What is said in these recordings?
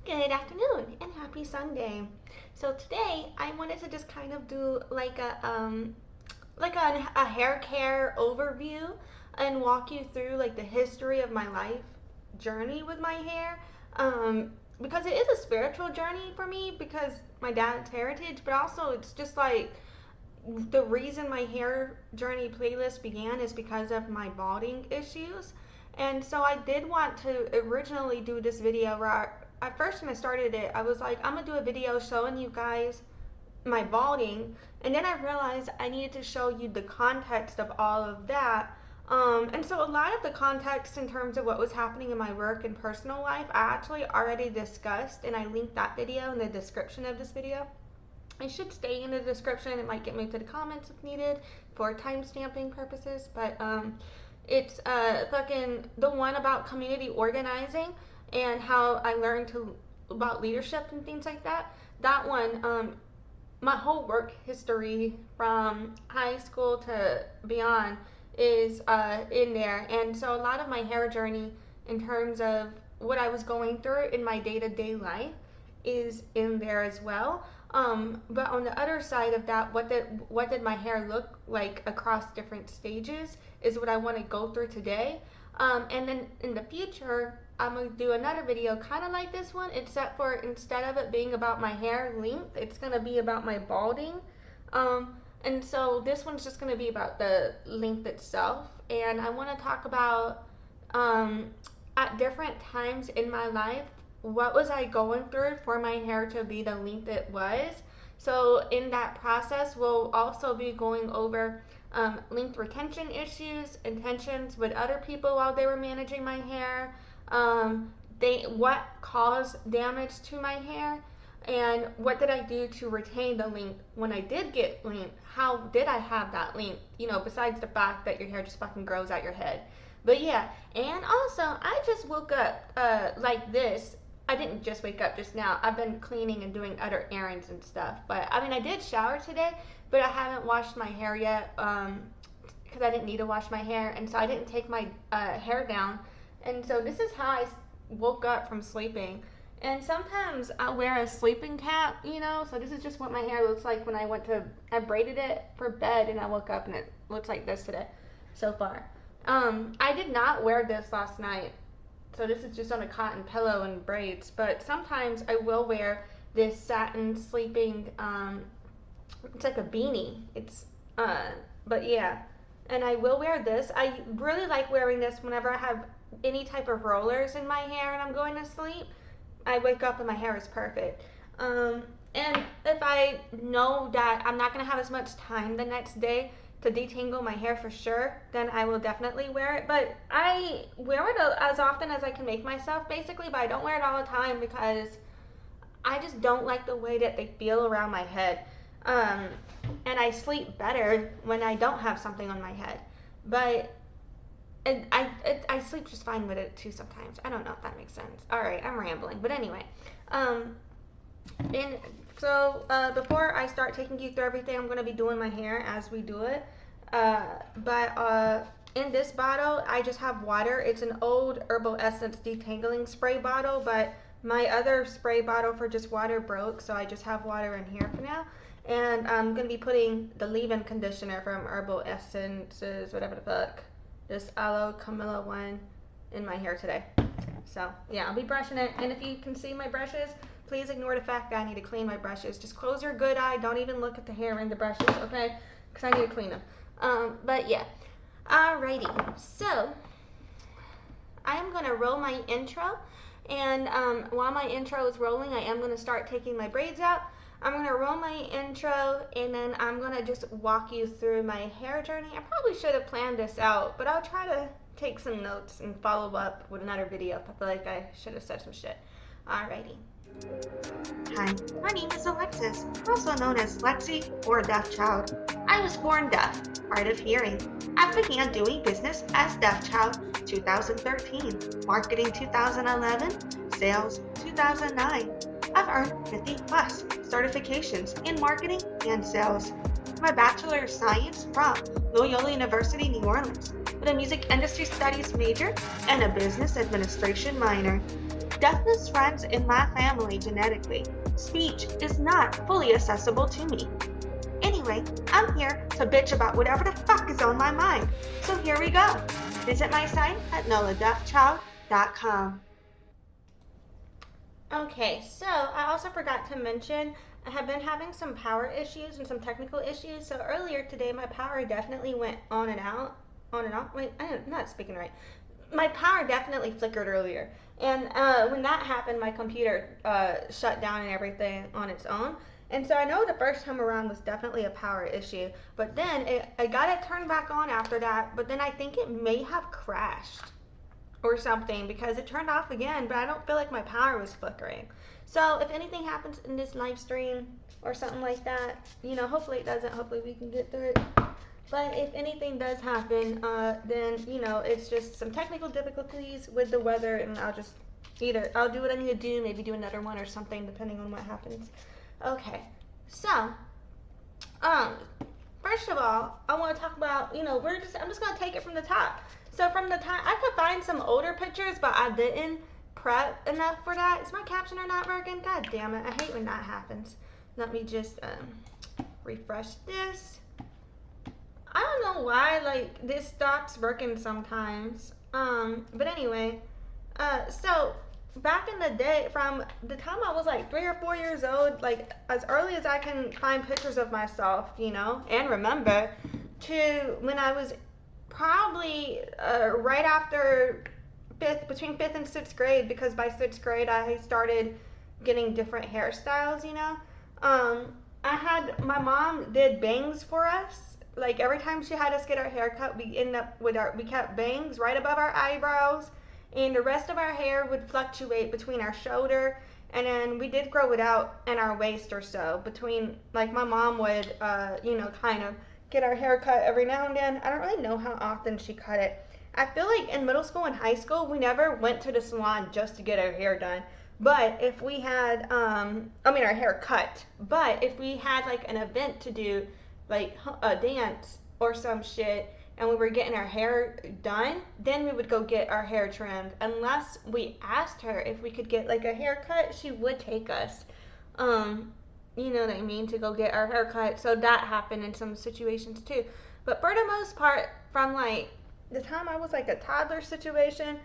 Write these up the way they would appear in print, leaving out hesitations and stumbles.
Good afternoon and happy Sunday. So today I wanted to just kind of do like a hair care overview and walk you through like the history of my life journey with my hair. Because it is a spiritual journey for me because my dad's heritage, but also it's just like the reason my hair journey playlist began is because of my balding issues. And so I did want to originally do this video where at first when I started it, I was like, I'm gonna do a video showing you guys my balding, and then I realized I needed to show you the context of all of that. And so a lot of the context in terms of what was happening in my work and personal life, I actually already discussed, and I linked that video in the description of this video. It should stay in the description. It might get moved to the comments if needed for timestamping purposes, but it's fucking the one about community organizing and how I learned about leadership and things like that. That one, my whole work history from high school to beyond is in there, and so a lot of my hair journey in terms of what I was going through in my day-to-day life is in there as well. But on the other side of that, what did my hair look like across different stages is what I want to go through today. And then in the future, I'm going to do another video kind of like this one, except for instead of it being about my hair length, it's going to be about my balding. And so this one's just going to be about the length itself. And I want to talk about at different times in my life, what was I going through for my hair to be the length it was. So in that process, we'll also be going over length retention issues, intentions with other people while they were managing my hair, what caused damage to my hair, and what did I do to retain the length when I did get length. How did I have that length, besides the fact that your hair just fucking grows out your head. But yeah, and also I just woke up like this. I didn't just wake up just now. I've been cleaning and doing other errands and stuff. But I mean, I did shower today, but I haven't washed my hair yet because I didn't need to wash my hair, and so I didn't take my hair down. And so this is how I woke up from sleeping. And sometimes I wear a sleeping cap, so this is just what my hair looks like when I braided it for bed, and I woke up and it looks like this today so far. I did not wear this last night. So this is just on a cotton pillow and braids, but sometimes I will wear this satin sleeping, it's like a beanie. But yeah, and I will wear this. I really like wearing this whenever I have any type of rollers in my hair and I'm going to sleep. I wake up and my hair is perfect. And if I know that I'm not going to have as much time the next day to detangle my hair for sure, then I will definitely wear it. But I wear it as often as I can make myself, basically, but I don't wear it all the time because I just don't like the way that they feel around my head. And I sleep better when I don't have something on my head. But I sleep just fine with it too sometimes. I don't know if that makes sense. Alright, I'm rambling. But anyway, before I start taking you through everything, I'm going to be doing my hair as we do it. In this bottle, I just have water. It's an old Herbal Essence detangling spray bottle, but my other spray bottle for just water broke, so I just have water in here for now. And I'm going to be putting the leave-in conditioner from Herbal Essences, whatever the fuck, this aloe camilla one, in my hair today. So yeah, I'll be brushing it, and if you can see my brushes, please ignore the fact that I need to clean my brushes. Just close your good eye. Don't even look at the hair in the brushes, okay? Because I need to clean them. But yeah. Alrighty. So, I'm going to roll my intro. And while my intro is rolling, I am going to start taking my braids out. I'm going to roll my intro, and then I'm going to just walk you through my hair journey. I probably should have planned this out, but I'll try to take some notes and follow up with another video if I feel like I should have said some shit. Alrighty. Hi, my name is Alexis, also known as Lexi or Deaf Child. I was born deaf, hard of hearing. I began doing business as Deaf Child 2013, marketing 2011, sales 2009. I've earned 50 plus certifications in marketing and sales. My Bachelor of Science from Loyola University, New Orleans, with a music industry studies major and a business administration minor. Deafness runs in my family genetically. Speech is not fully accessible to me. Anyway, I'm here to bitch about whatever the fuck is on my mind. So here we go. Visit my site at noladeafchild.com. Okay, so I also forgot to mention I have been having some power issues and some technical issues. So earlier today, my power definitely went on and out. On and off. Wait, I'm not speaking right. My power definitely flickered earlier. And when that happened, my computer shut down and everything on its own. And so I know the first time around was definitely a power issue. But then I got it turned back on after that. But then I think it may have crashed or something because it turned off again, but I don't feel like my power was flickering. So if anything happens in this live stream or something like that, you know, hopefully it doesn't. Hopefully we can get through it. But if anything does happen, then, you know, it's just some technical difficulties with the weather, and I'll just I'll do what I need to do, maybe do another one or something, depending on what happens. Okay, so, first of all, I want to talk about, you know, I'm just going to take it from the top. So from the time, I could find some older pictures, but I didn't prep enough for that. Is my captioner not working? God damn it, I hate when that happens. Let me just refresh this. I don't know why, like, this stops working sometimes. But anyway, so back in the day, from the time I was like 3 or 4 years old, like as early as I can find pictures of myself, you know, and remember, to when I was probably right after between 5th and 6th grade, because by 6th grade I started getting different hairstyles, you know. My mom did bangs for us. Like every time she had us get our hair cut, we kept bangs right above our eyebrows, and the rest of our hair would fluctuate between our shoulder, and then we did grow it out in our waist or so. Between, like, my mom would, you know, kind of get our hair cut every now and then. I don't really know how often she cut it. I feel like in middle school and high school, we never went to the salon just to get our hair done. But if we had, our hair cut. But if we had like an event to do, like a dance or some shit, and we were getting our hair done, then we would go get our hair trimmed. Unless we asked her if we could get like a haircut, she would take us. You know what I mean, to go get our hair cut. So that happened in some situations too. But for the most part, from like the time I was like a toddler situation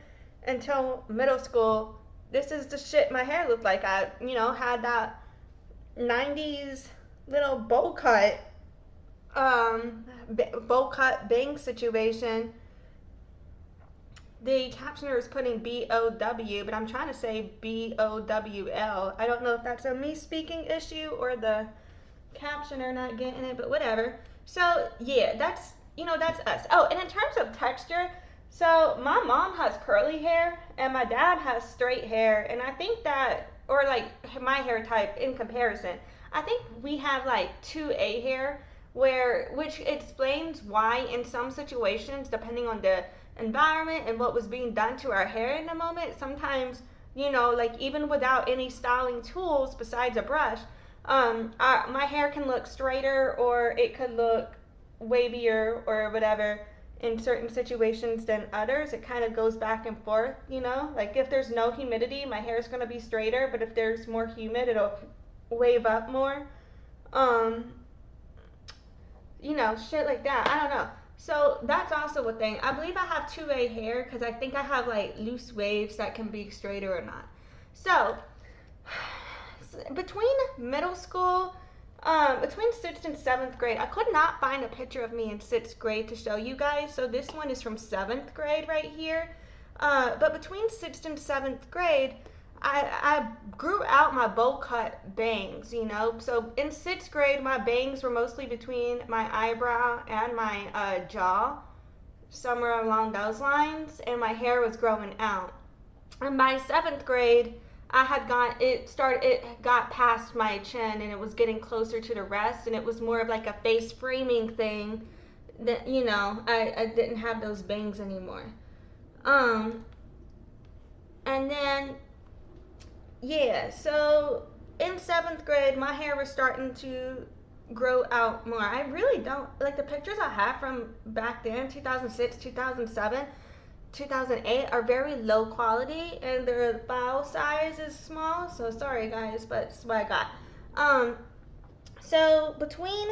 until middle school, this is the shit my hair looked like. I, you know, had that 90s little bowl cut bang situation. The captioner is putting B-O-W, but I'm trying to say B-O-W-L. I don't know if that's a me speaking issue or the captioner not getting it, but whatever. So yeah, that's, you know, that's us. Oh, and in terms of texture, so my mom has curly hair and my dad has straight hair, and I think that, or like my hair type in comparison, I think we have like 2A hair, which explains why in some situations, depending on the environment and what was being done to our hair in the moment, sometimes, you know, like even without any styling tools besides a brush, my hair can look straighter or it could look wavier or whatever in certain situations than others. It kind of goes back and forth, you know, like if there's no humidity, my hair is going to be straighter, but if there's more humid, it'll wave up more. You know, shit like that. I don't know. So that's also a thing. I believe I have 2A hair because I think I have like loose waves that can be straighter or not. So between middle school, between 6th and 7th grade, I could not find a picture of me in 6th grade to show you guys. So this one is from 7th grade right here. But between 6th and 7th grade, I grew out my bowl cut bangs, you know. So in 6th grade, my bangs were mostly between my eyebrow and my jaw, somewhere along those lines, and my hair was growing out. And by 7th grade, it got past my chin, and it was getting closer to the rest, and it was more of like a face framing thing that, you know, I didn't have those bangs anymore. And then, yeah, so in 7th grade, my hair was starting to grow out more. I really don't, like the pictures I have from back then, 2006, 2007, 2008 are very low quality, and their file size is small. So sorry guys, but it's what I got. So between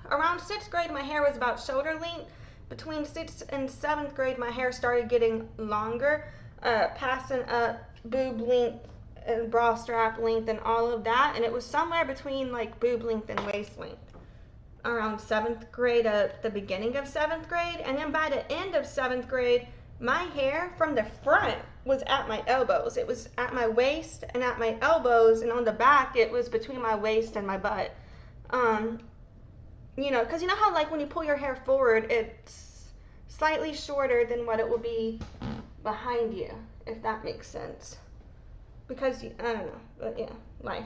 around sixth grade, my hair was about shoulder length. Between sixth and seventh grade, my hair started getting longer, passing up boob length and bra strap length and all of that. And it was somewhere between like boob length and waist length around seventh grade, the beginning of seventh grade. And then by the end of seventh grade, my hair from the front was at my elbows. It was at my waist and at my elbows, and on the back it was between my waist and my butt. You know, because you know how like when you pull your hair forward, it's slightly shorter than what it will be behind you, if that makes sense. Because I don't know, but yeah, life.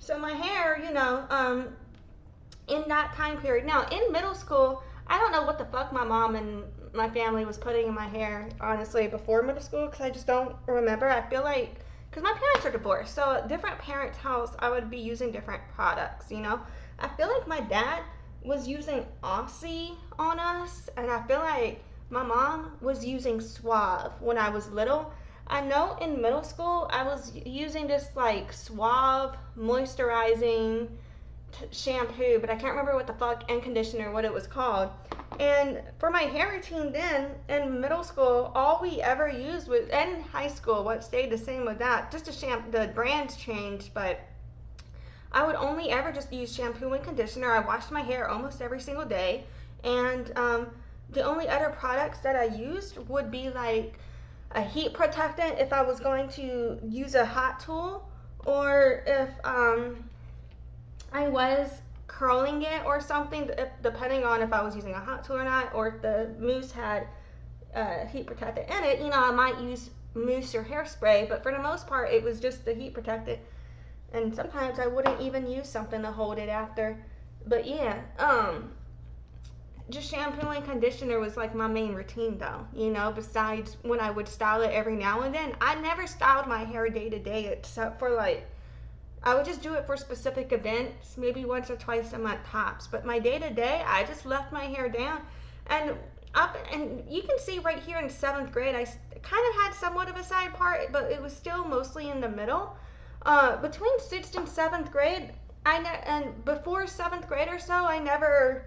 So my hair, you know, in that time period. Now in middle school, I don't know what the fuck my mom and my family was putting in my hair, honestly, before middle school, because I just don't remember. I feel like, because my parents are divorced, so at different parents' house, I would be using different products, you know. I feel like my dad was using Aussie on us, and I feel like my mom was using Suave when I was little. I know in middle school, I was using this like Suave moisturizing shampoo, but I can't remember what the fuck, and conditioner, what it was called. And for my hair routine then, in middle school, all we ever used was, and high school, what stayed the same with that, just the brands changed, but I would only ever just use shampoo and conditioner. I washed my hair almost every single day, and the only other products that I used would be like a heat protectant if I was going to use a hot tool, or if I was curling it or something, depending on if I was using a hot tool or not, or if the mousse had heat protectant in it. You know, I might use mousse or hairspray, but for the most part, it was just the heat protectant. And sometimes I wouldn't even use something to hold it after. But yeah, just shampoo and conditioner was like my main routine though, you know, besides when I would style it every now and then. I never styled my hair day to day, except for like, I would just do it for specific events, maybe once or twice a month tops. But my day to day, I just left my hair down. And you can see right here in seventh grade, I kind of had somewhat of a side part, but it was still mostly in the middle. Between sixth and seventh grade, and before seventh grade or so, I never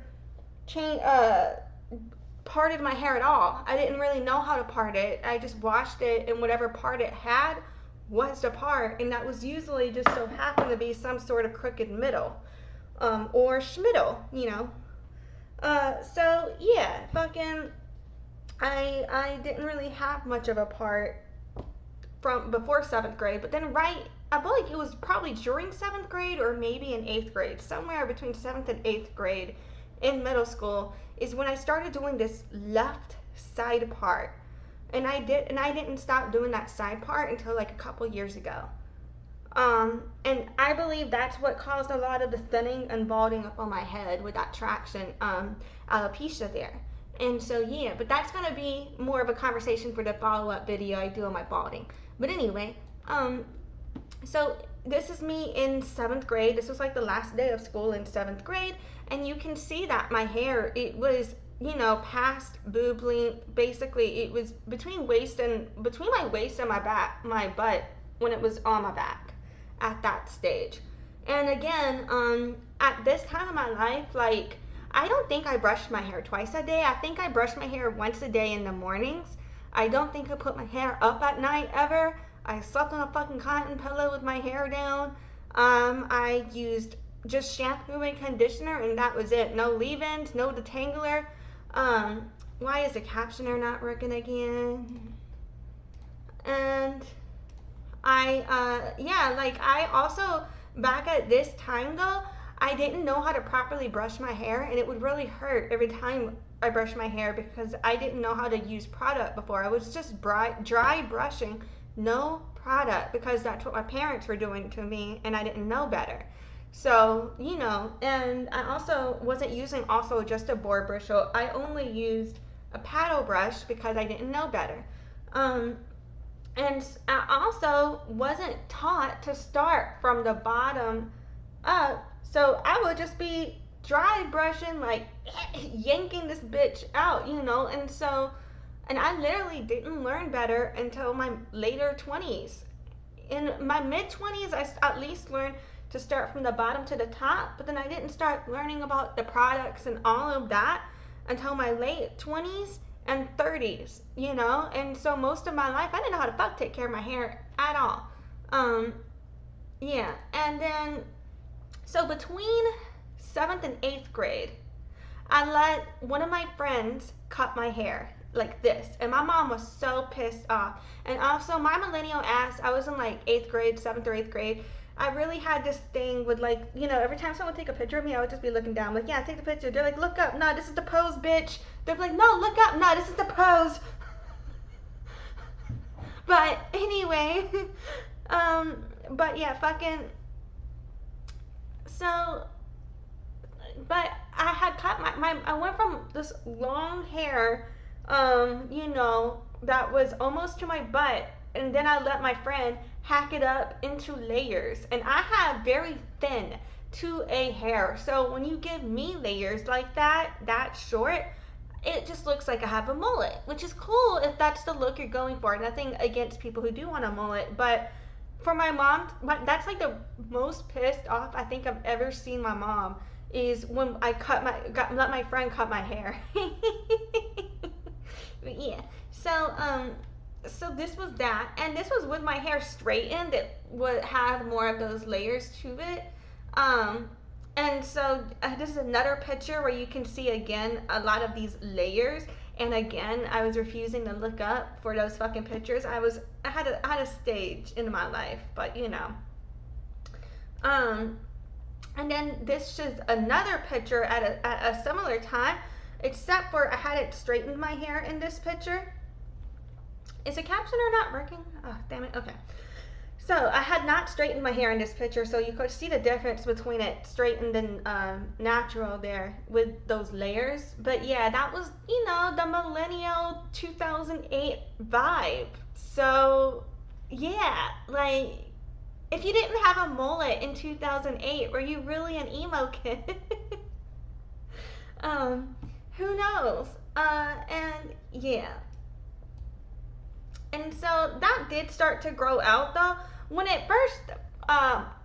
parted my hair at all. I didn't really know how to part it. I just washed it, and whatever part it had was the part, and that was usually just so happened to be some sort of crooked middle, or schmiddle, you know. So yeah, fucking, I didn't really have much of a part from before seventh grade, but then I feel like it was probably during seventh grade or maybe in eighth grade, somewhere between seventh and eighth grade in middle school is when I started doing this left side part. And I didn't stop doing that side part until like a couple years ago. And I believe that's what caused a lot of the thinning and balding up on my head with that traction, alopecia there. And so yeah, but that's gonna be more of a conversation for the follow-up video I do on my balding. But anyway, so this is me in seventh grade. This was like the last day of school in seventh grade, and you can see that my hair, it was, you know, past boob length. Basically, it was between my waist and my butt when it was on my back at that stage. And again, at this time of my life, like, I don't think I brushed my hair twice a day. I think I brushed my hair once a day in the mornings. I don't think I put my hair up at night ever. I slept on a fucking cotton pillow with my hair down. I used just shampoo and conditioner, and that was it. No leave-ins, no detangler. Why is the captioner not working again? And yeah, like, I also, back at this time though, I didn't know how to properly brush my hair, and it would really hurt every time I brushed my hair because I didn't know how to use product before. I was just dry brushing, no product, because that's what my parents were doing to me, and I didn't know better. So, you know, and I also wasn't using also just a boar bristle. I only used a paddle brush because I didn't know better. And I also wasn't taught to start from the bottom up. So I would just be dry brushing, like yanking this bitch out, you know. And so And I literally didn't learn better until my later 20s. In my mid 20s, I at least learned to start from the bottom to the top, but then I didn't start learning about the products and all of that until my late 20s and 30s, you know? And so most of my life, I didn't know how to fuck take care of my hair at all. Um, yeah, and then, so between 7th and 8th grade, I let one of my friends cut my hair like this, and my mom was so pissed off. And also, my millennial ass, I was in like 8th grade, 7th or 8th grade. I really had this thing with, like, you know, every time someone would take a picture of me, I would just be looking down, like, yeah, take the picture. They're like, look up. No, this is the pose, bitch. They're like, no, look up. No, this is the pose. But anyway, but yeah, fucking, so, but I had cut I went from this long hair, you know, that was almost to my butt, and then I let my friend hack it up into layers, and I have very thin 2A hair, so when you give me layers like that short, it just looks like I have a mullet, which is cool if that's the look you're going for. Nothing against people who do want a mullet, but for my mom, that's like the most pissed off I think I've ever seen my mom is when I let my friend cut my hair. But yeah, so this was that, and this was with my hair straightened. It would have more of those layers to it. And so this is another picture where you can see again a lot of these layers. And again, I was refusing to look up for those fucking pictures. I had a stage in my life, but you know. And then this is another picture at a similar time, except for I had it straightened my hair in this picture. Is the captioner not working? Oh, damn it. Okay. So I had not straightened my hair in this picture, so you could see the difference between it straightened and natural there with those layers. But yeah, that was, you know, the millennial 2008 vibe. So yeah, like, if you didn't have a mullet in 2008, were you really an emo kid? Who knows? And yeah. And so that did start to grow out though. When it first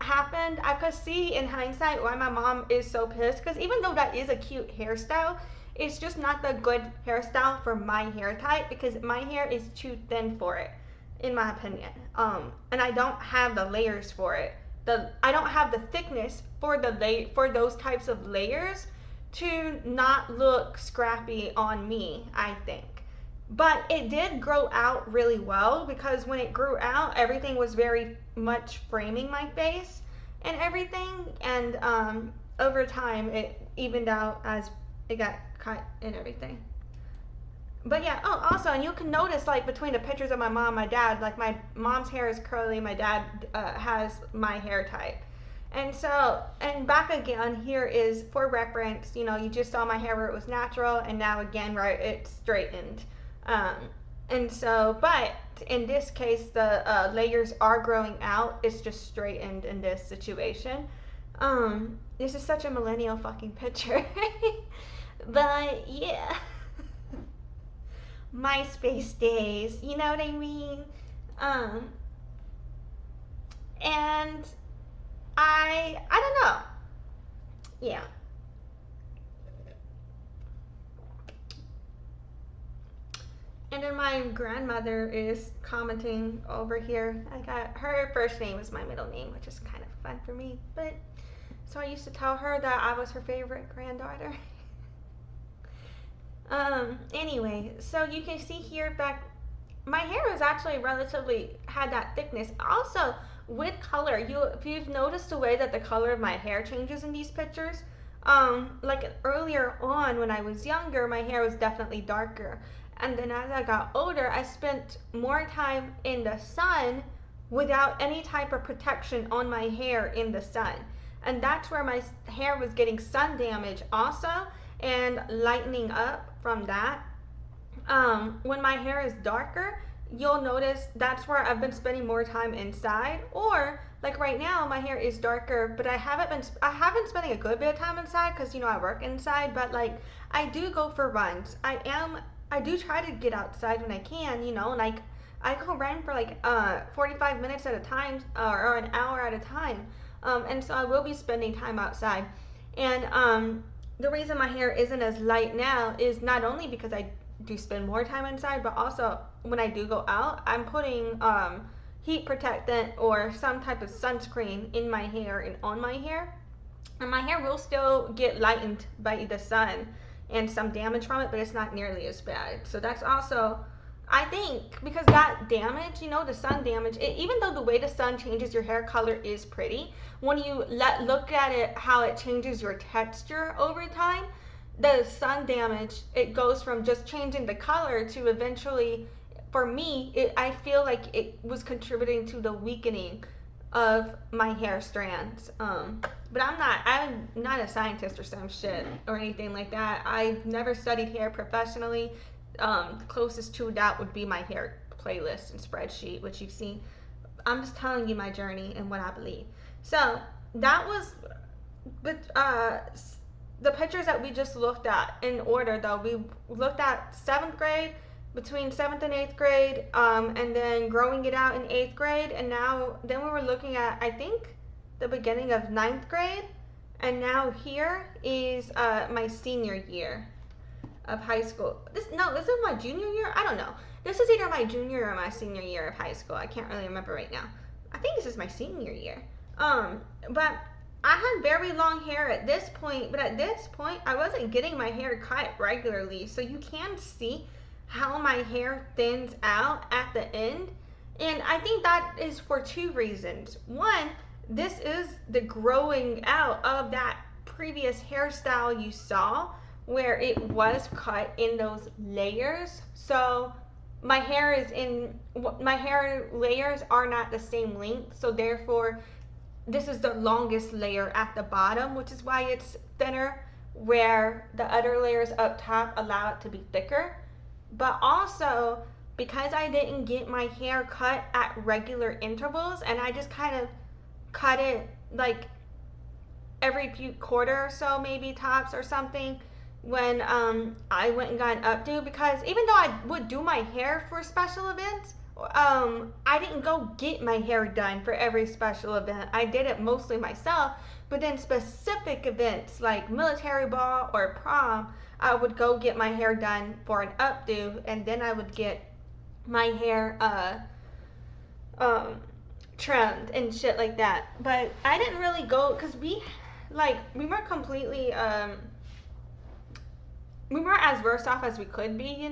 happened, I could see in hindsight why my mom is so pissed, because even though that is a cute hairstyle, it's just not the good hairstyle for my hair type, because my hair is too thin for it, in my opinion. And I don't have the layers for it. I don't have the thickness for those types of layers to not look scrappy on me, I think. But it did grow out really well, because when it grew out, everything was very much framing my face and everything. And over time, it evened out as it got cut and everything. But yeah, oh, also, and you can notice, like, between the pictures of my mom and my dad, like, my mom's hair is curly, my dad has my hair type. And so, and back again, here is for reference, you know, you just saw my hair where it was natural, and now again where it's straightened. And so, but in this case, the layers are growing out. It's just straightened in this situation. This is such a millennial fucking picture. But yeah. MySpace days, you know what I mean? And I don't know. Yeah. And then my grandmother is commenting over here. I got her first name is my middle name, which is kind of fun for me. But so I used to tell her that I was her favorite granddaughter. Anyway, so you can see here that my hair is actually relatively had that thickness. Also, with color, if you've noticed the way that the color of my hair changes in these pictures, like earlier on when I was younger, my hair was definitely darker. And then as I got older, I spent more time in the sun without any type of protection on my hair in the sun. And that's where my hair was getting sun damage also, and lightening up from that. When my hair is darker, you'll notice that's where I've been spending more time inside. Or like right now, my hair is darker, but I haven't been spending a good bit of time inside because, you know, I work inside. But like, I do go for runs. I I do try to get outside when I can, like I go run for like 45 minutes at a time, or an hour at a time. And so I will be spending time outside. And the reason my hair isn't as light now is not only because I do spend more time inside, but also when I do go out, I'm putting heat protectant or some type of sunscreen in my hair and on my hair. And my hair will still get lightened by the sun and some damage from it, but it's not nearly as bad. So that's also, I think, because that damage, the sun damage, even though the way the sun changes your hair color is pretty, when you look at it, how it changes your texture over time, the sun damage, it goes from just changing the color to eventually, for me, I feel like it was contributing to the weakening of my hair strands. But I'm not a scientist or some shit or anything like that. I've never studied hair professionally. Closest to that would be my hair playlist and spreadsheet, which you've seen. I'm just telling you my journey and what I believe. So that was the pictures that we just looked at in order, though. We looked at 7th grade, between 7th and 8th grade, and then growing it out in 8th grade, and then we were looking at, I think, the beginning of 9th grade, and now here is my senior year of high school. This is my junior year? I don't know. This is either my junior or my senior year of high school. I can't really remember right now. I think this is my senior year. But I had very long hair at this point, but at this point, I wasn't getting my hair cut regularly, so you can see how my hair thins out at the end. And I think that is for 2 reasons. One, this is the growing out of that previous hairstyle you saw, where it was cut in those layers. So my hair layers are not the same length, so therefore this is the longest layer at the bottom, which is why it's thinner, where the other layers up top allow it to be thicker. But also, because I didn't get my hair cut at regular intervals, and I just kind of cut it like every few quarter or so, maybe tops or something, when I went and got an updo, because even though I would do my hair for special events, I didn't go get my hair done for every special event. I did it mostly myself, but then specific events like military ball or prom, I would go get my hair done for an updo, and then I would get my hair trimmed and shit like that. But I didn't really go, because we weren't completely we weren't as worse off as we could be,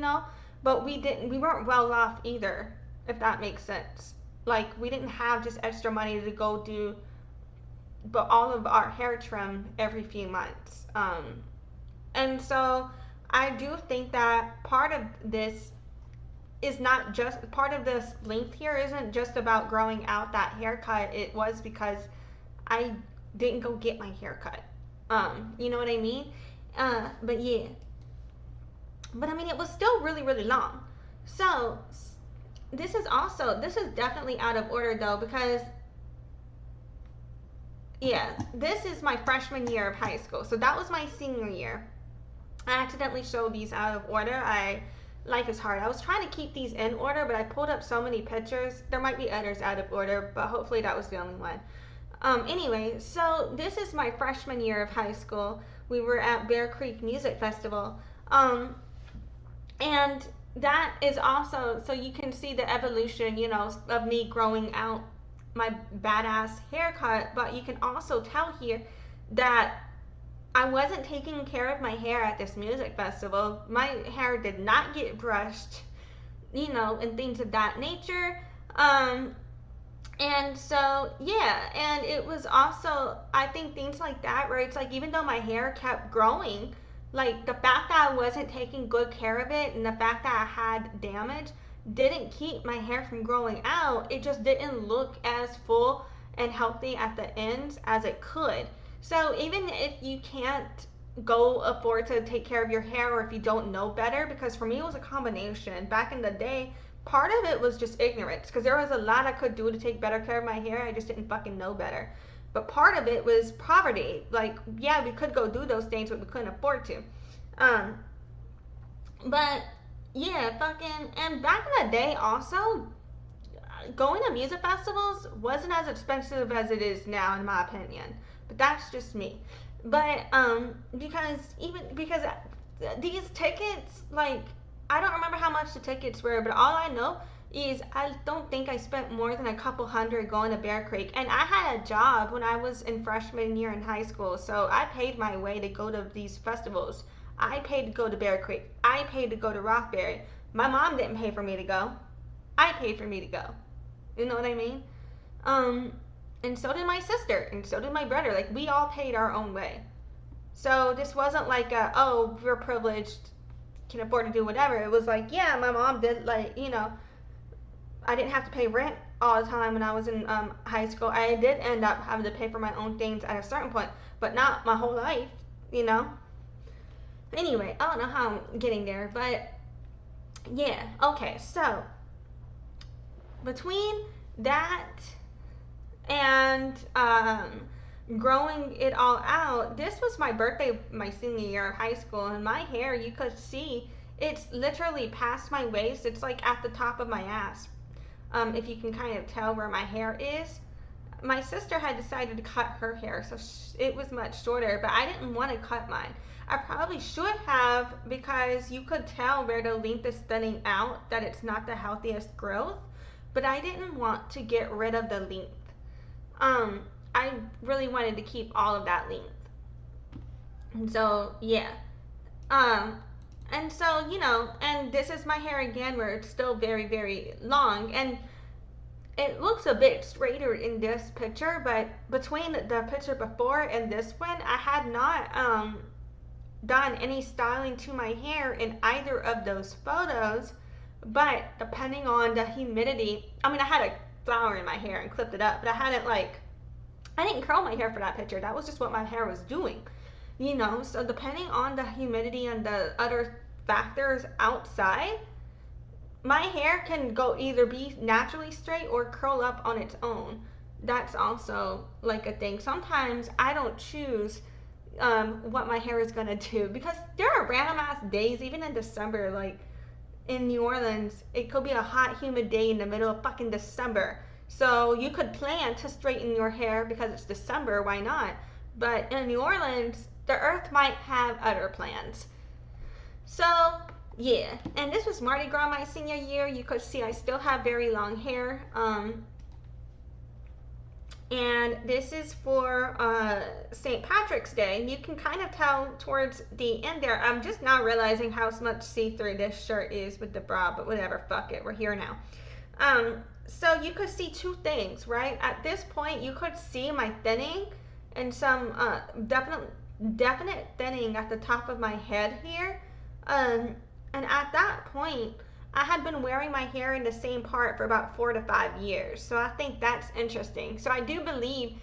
but we weren't well off either, if that makes sense. Like, we didn't have just extra money to go do but all of our hair trim every few months. And so I do think that part of this is not just, part of this length here isn't just about growing out that haircut. It was because I didn't go get my hair cut. You know what I mean? But yeah. But I mean, it was still really, really long. So this is definitely out of order though, because yeah, this is my freshman year of high school. So that was my senior year. I accidentally showed these out of order. Life is hard. I was trying to keep these in order, but I pulled up so many pictures. There might be others out of order, but hopefully that was the only one. Anyway, so this is my freshman year of high school. We were at Bear Creek Music Festival. And that is also, so you can see the evolution, of me growing out my badass haircut, but you can also tell here that I wasn't taking care of my hair at this music festival. My hair did not get brushed, and things of that nature. And so, yeah, and it was also, I think, things like that, where it's like, even though my hair kept growing, like, the fact that I wasn't taking good care of it and the fact that I had damage didn't keep my hair from growing out. It just didn't look as full and healthy at the ends as it could. So even if you can't go afford to take care of your hair, or if you don't know better, because for me it was a combination. Back in the day, part of it was just ignorance, because there was a lot I could do to take better care of my hair. I just didn't fucking know better. But part of it was poverty. Like, yeah, we could go do those things, but we couldn't afford to. But yeah, fucking, and back in the day also, going to music festivals wasn't as expensive as it is now, in my opinion. But that's just me. But because these tickets, like, I don't remember how much the tickets were, but all I know is I don't think I spent more than a couple hundred going to Bear Creek. And I had a job when I was in freshman year in high school, so I paid my way to go to these festivals. I paid to go to Bear Creek. I paid to go to Rothbury. My mom didn't pay for me to go. I paid for me to go. You know what I mean? Um, and so did my sister, and so did my brother. Like, we all paid our own way. So this wasn't like oh, we're privileged, can afford to do whatever. It was like, yeah, my mom did, like, I didn't have to pay rent all the time when I was in high school. I did end up having to pay for my own things at a certain point, but not my whole life, you know? Anyway, I don't know how I'm getting there, but yeah, okay, so between that and growing it all out, this was my birthday, my senior year of high school, and my hair, you could see, it's literally past my waist. It's like at the top of my ass. If you can kind of tell where my hair is. My sister had decided to cut her hair, so it was much shorter, but I didn't want to cut mine. I probably should have, because you could tell where the length is thinning out, that it's not the healthiest growth, but I didn't want to get rid of the length. Um, I really wanted to keep all of that length. And so, yeah. Um, and so, and this is my hair again where it's still very, very long. And it looks a bit straighter in this picture, but between the picture before and this one, I had not done any styling to my hair in either of those photos. But depending on the humidity, I mean, I had a flower in my hair and clipped it up, but I didn't curl my hair for that picture. That was just what my hair was doing, So depending on the humidity and the other factors outside, my hair can go either be naturally straight or curl up on its own. That's also like a thing. Sometimes I don't choose what my hair is gonna do, because there are random ass days, even in December, like in New Orleans, it could be a hot, humid day in the middle of fucking December. So you could plan to straighten your hair because it's December, why not? But in New Orleans, the earth might have other plans. So, yeah. And this was Mardi Gras my senior year. You could see I still have very long hair. And this is for St. Patrick's Day. You can kind of tell towards the end there. I'm just now realizing how much see-through this shirt is with the bra, but whatever, fuck it, we're here now. So you could see two things, right? At this point, you could see my thinning and some definite thinning at the top of my head here. And at that point, I had been wearing my hair in the same part for about 4 to 5 years. So I think that's interesting. So I do believe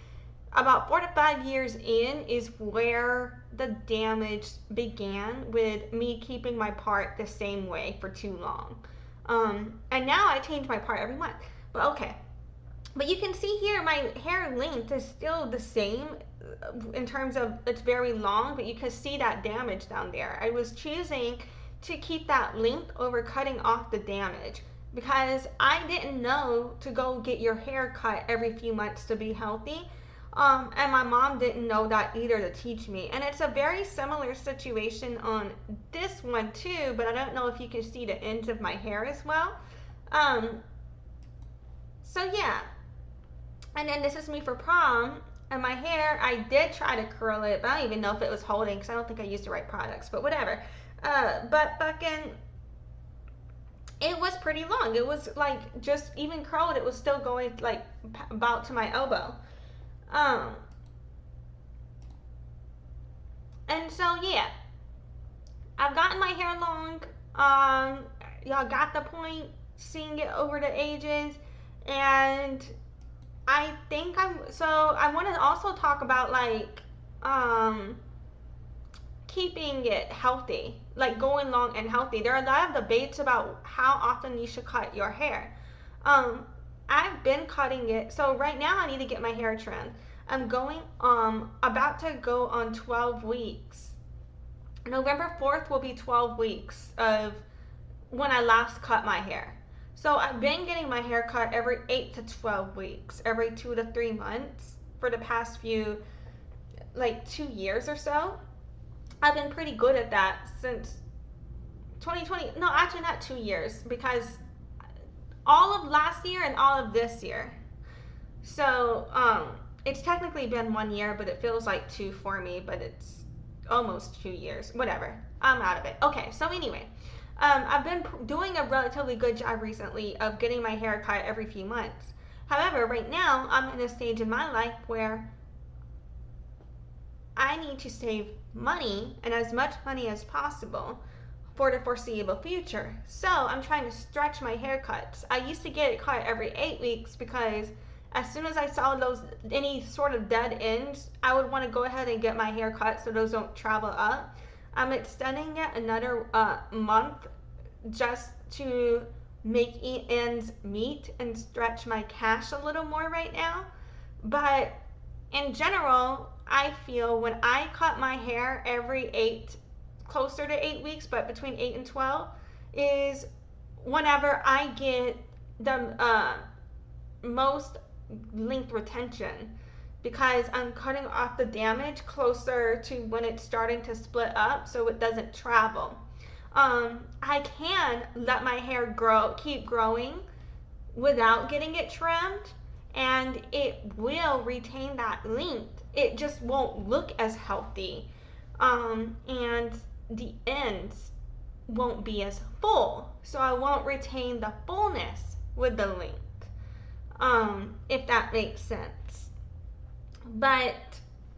about 4 to 5 years in is where the damage began, with me keeping my part the same way for too long. And now I change my part every month. But okay. But you can see here my hair length is still the same in terms of it's very long, but you can see that damage down there. I was choosing to keep that length over cutting off the damage, because I didn't know to go get your hair cut every few months to be healthy. And my mom didn't know that either to teach me. And it's a very similar situation on this one too, but I don't know if you can see the ends of my hair as well. So yeah. And then this is me for prom. And my hair, I did try to curl it, but I don't even know if it was holding, because I don't think I used the right products, but whatever. But fucking, it was pretty long. It was like, just even curled, it was still going like about to my elbow. And so yeah, I've gotten my hair long. Y'all got the point, seeing it over the ages. And I think I want to also talk about like, keeping it healthy, like going long and healthy. There are a lot of debates about how often you should cut your hair. I've been cutting it, so right now I need to get my hair trimmed. I'm going about to go on 12 weeks. November 4th will be 12 weeks of when I last cut my hair. So I've been getting my hair cut every 8 to 12 weeks, every 2 to 3 months for the past few, like 2 years or so. I've been pretty good at that since 2020. No, actually not 2 years, because all of last year and all of this year. So it's technically been 1 year, but it feels like two for me, but it's almost 2 years. Whatever. I'm out of it. Okay, so anyway, I've been doing a relatively good job recently of getting my hair cut every few months. However, right now, I'm in a stage in my life where I need to save money, and as much money as possible, for the foreseeable future. So I'm trying to stretch my haircuts. I used to get it cut every 8 weeks because as soon as I saw those any sort of dead ends, I would want to go ahead and get my hair cut so those don't travel up. I'm extending it another month just to make ends meet and stretch my cash a little more right now. But in general, I feel when I cut my hair every closer to 8 weeks, but between 8 and 12, is whenever I get the most length retention, because I'm cutting off the damage closer to when it's starting to split up so it doesn't travel. I can let my hair keep growing without getting it trimmed, and it will retain that length. It just won't look as healthy, and the ends won't be as full, so I won't retain the fullness with the length, if that makes sense. But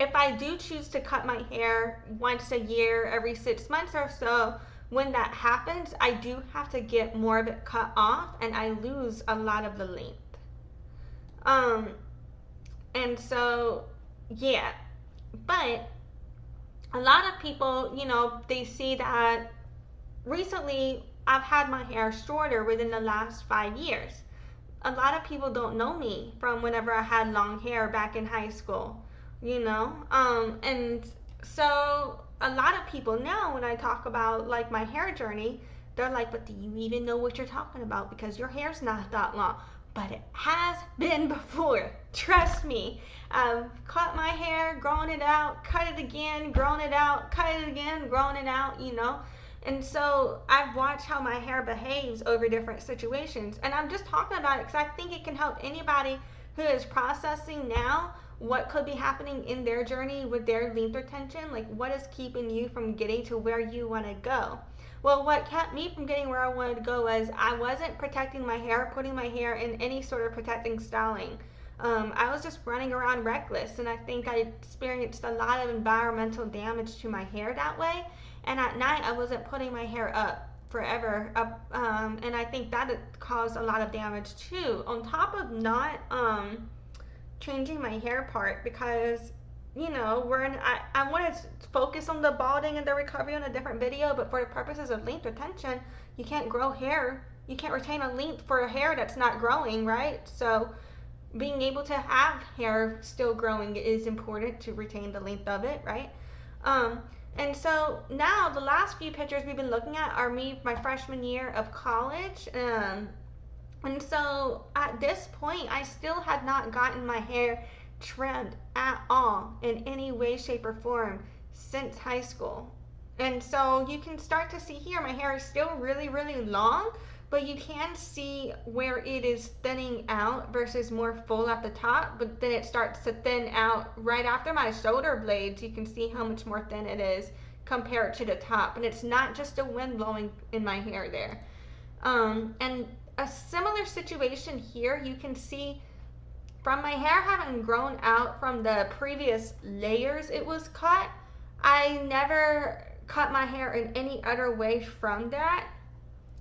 if I do choose to cut my hair once a year, every 6 months or so, when that happens, I do have to get more of it cut off, and I lose a lot of the length. And so, yeah, but a lot of people, they see that recently I've had my hair shorter within the last 5 years. A lot of people don't know me from whenever I had long hair back in high school, and so a lot of people now, when I talk about like my hair journey, they're like, but do you even know what you're talking about? Because your hair's not that long. But it has been before. Trust me. I've cut my hair, grown it out, cut it again, grown it out, cut it again, grown it out, And so I've watched how my hair behaves over different situations. And I'm just talking about it because I think it can help anybody who is processing now what could be happening in their journey with their length retention. Like, what is keeping you from getting to where you want to go? Well, what kept me from getting where I wanted to go was I wasn't protecting my hair, putting my hair in any sort of protecting styling. I was just running around reckless, and I think I experienced a lot of environmental damage to my hair that way. And at night, I wasn't putting my hair up forever, and I think that caused a lot of damage too. On top of not changing my hair part, because I want to focus on the balding and the recovery on a different video, but for the purposes of length retention, you can't grow hair. You can't retain a length for a hair that's not growing, right? So being able to have hair still growing is important to retain the length of it, right? And so now the last few pictures we've been looking at are me my freshman year of college. And so at this point, I still had not gotten my hair trimmed at all in any way, shape, or form since high school. And so you can start to see here my hair is still really, really long, but you can see where it is thinning out versus more full at the top, but then it starts to thin out right after my shoulder blades. You can see how much more thin it is compared to the top, and it's not just the wind blowing in my hair there. And a similar situation here, you can see from my hair having grown out from the previous layers it was cut, I never cut my hair in any other way from that.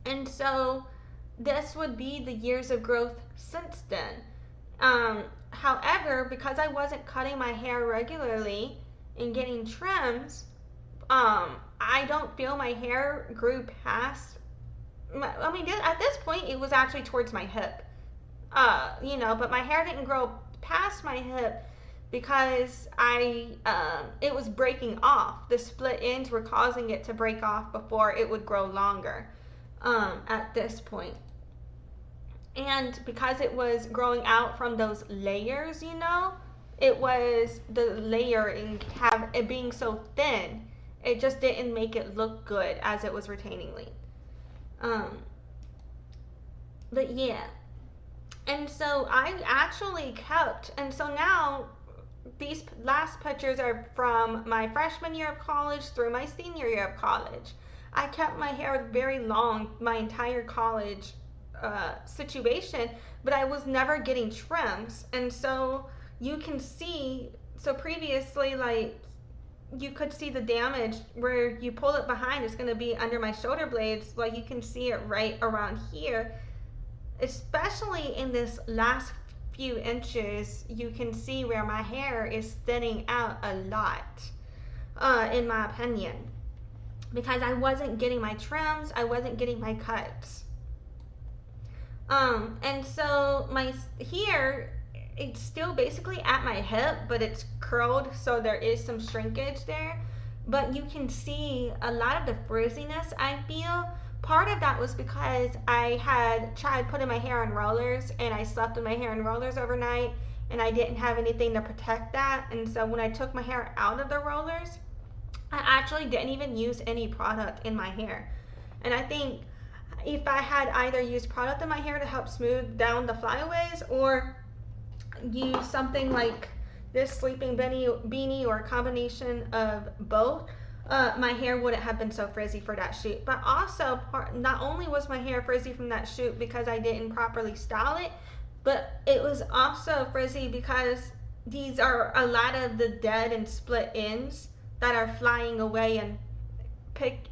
And so this would be the years of growth since then. However, because I wasn't cutting my hair regularly and getting trims, I don't feel my hair grew past, at this point it was actually towards my hip. But my hair didn't grow past my hip because it was breaking off. The split ends were causing it to break off before it would grow longer. at this point. And because it was growing out from those layers, it was the layering have it being so thin, it just didn't make it look good as it was retaining length. Um, but yeah, and so I actually kept, and so now these last pictures are from my freshman year of college through my senior year of college. I kept my hair very long my entire college situation, but I was never getting trims. And so you can see, so previously, like, you could see the damage where you pull it behind, it's going to be under my shoulder blades. Like, you can see it right around here, especially in this last few inches. You can see where my hair is thinning out a lot, in my opinion, because I wasn't getting my trims, I wasn't getting my cuts. And so my here, it's still basically at my hip, but it's curled, so there is some shrinkage there. But you can see a lot of the frizziness I feel. Part of that was because I had tried putting my hair in rollers, and I slept with my hair in rollers overnight, and I didn't have anything to protect that. And so when I took my hair out of the rollers, I actually didn't even use any product in my hair. And I think if I had either used product in my hair to help smooth down the flyaways, or use something like this sleeping beanie or a combination of both, my hair wouldn't have been so frizzy for that shoot. But also, not only was my hair frizzy from that shoot because I didn't properly style it, but it was also frizzy because these are a lot of the dead and split ends that are flying away and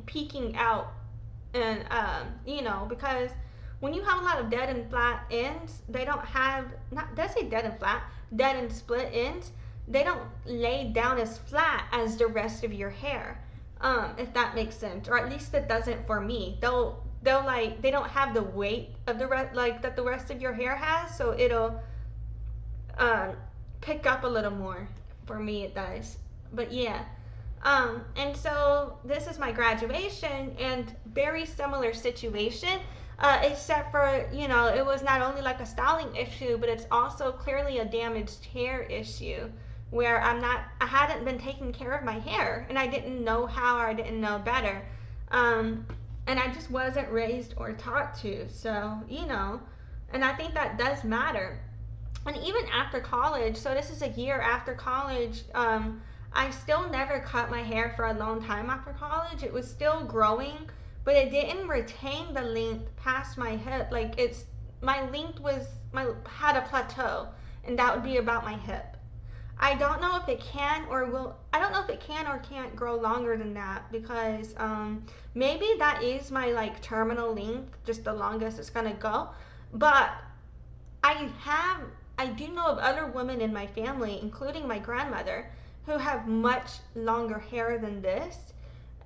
peeking out. And because when you have a lot of dead and flat ends, they don't have, not, did I say dead and flat? Dead and split ends, they don't lay down as flat as the rest of your hair, if that makes sense, or at least it doesn't for me. They'll like, they don't have the weight of the rest, like, that the rest of your hair has, so it'll pick up a little more. For me it does. But yeah. And so this is my graduation, and very similar situation, except for, it was not only like a styling issue, but it's also clearly a damaged hair issue where I hadn't been taking care of my hair, and I didn't know how, or I didn't know better. And I just wasn't raised or taught to, so, and I think that does matter. And even after college, so this is a year after college, I still never cut my hair for a long time after college. It was still growing, but it didn't retain the length past my hip. Like, my length had a plateau, and that would be about my hip. I don't know if it can or can't grow longer than that, because maybe that is my, like, terminal length, just the longest it's gonna go. But I do know of other women in my family, including my grandmother, who have much longer hair than this.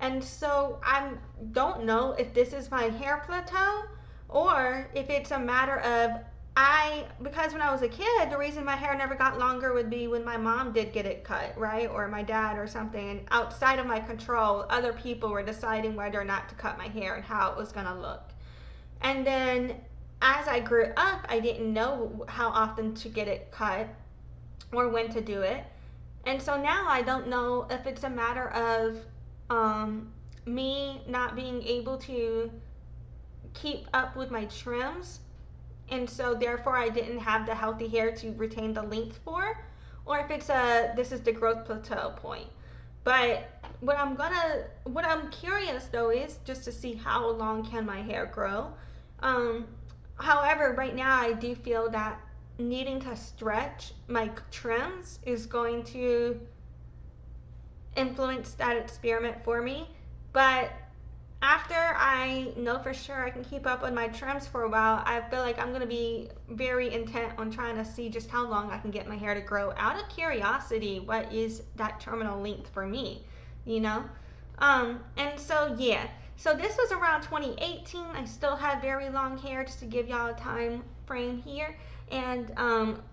And so I don't know if this is my hair plateau, or if it's a matter of, because when I was a kid, the reason my hair never got longer would be when my mom did get it cut, right? Or my dad or something. And outside of my control, other people were deciding whether or not to cut my hair and how it was going to look. And then as I grew up, I didn't know how often to get it cut or when to do it. And so now I don't know if it's a matter of me not being able to keep up with my trims, and so therefore I didn't have the healthy hair to retain the length for, or if it's this is the growth plateau point. But what I'm curious though is just to see how long can my hair grow. However, right now I do feel that needing to stretch my trims is going to influence that experiment for me. But after I know for sure I can keep up with my trims for a while, I feel like I'm going to be very intent on trying to see just how long I can get my hair to grow, out of curiosity. What is that terminal length for me, and so yeah, so this was around 2018. I still had very long hair, just to give y'all a time frame here. And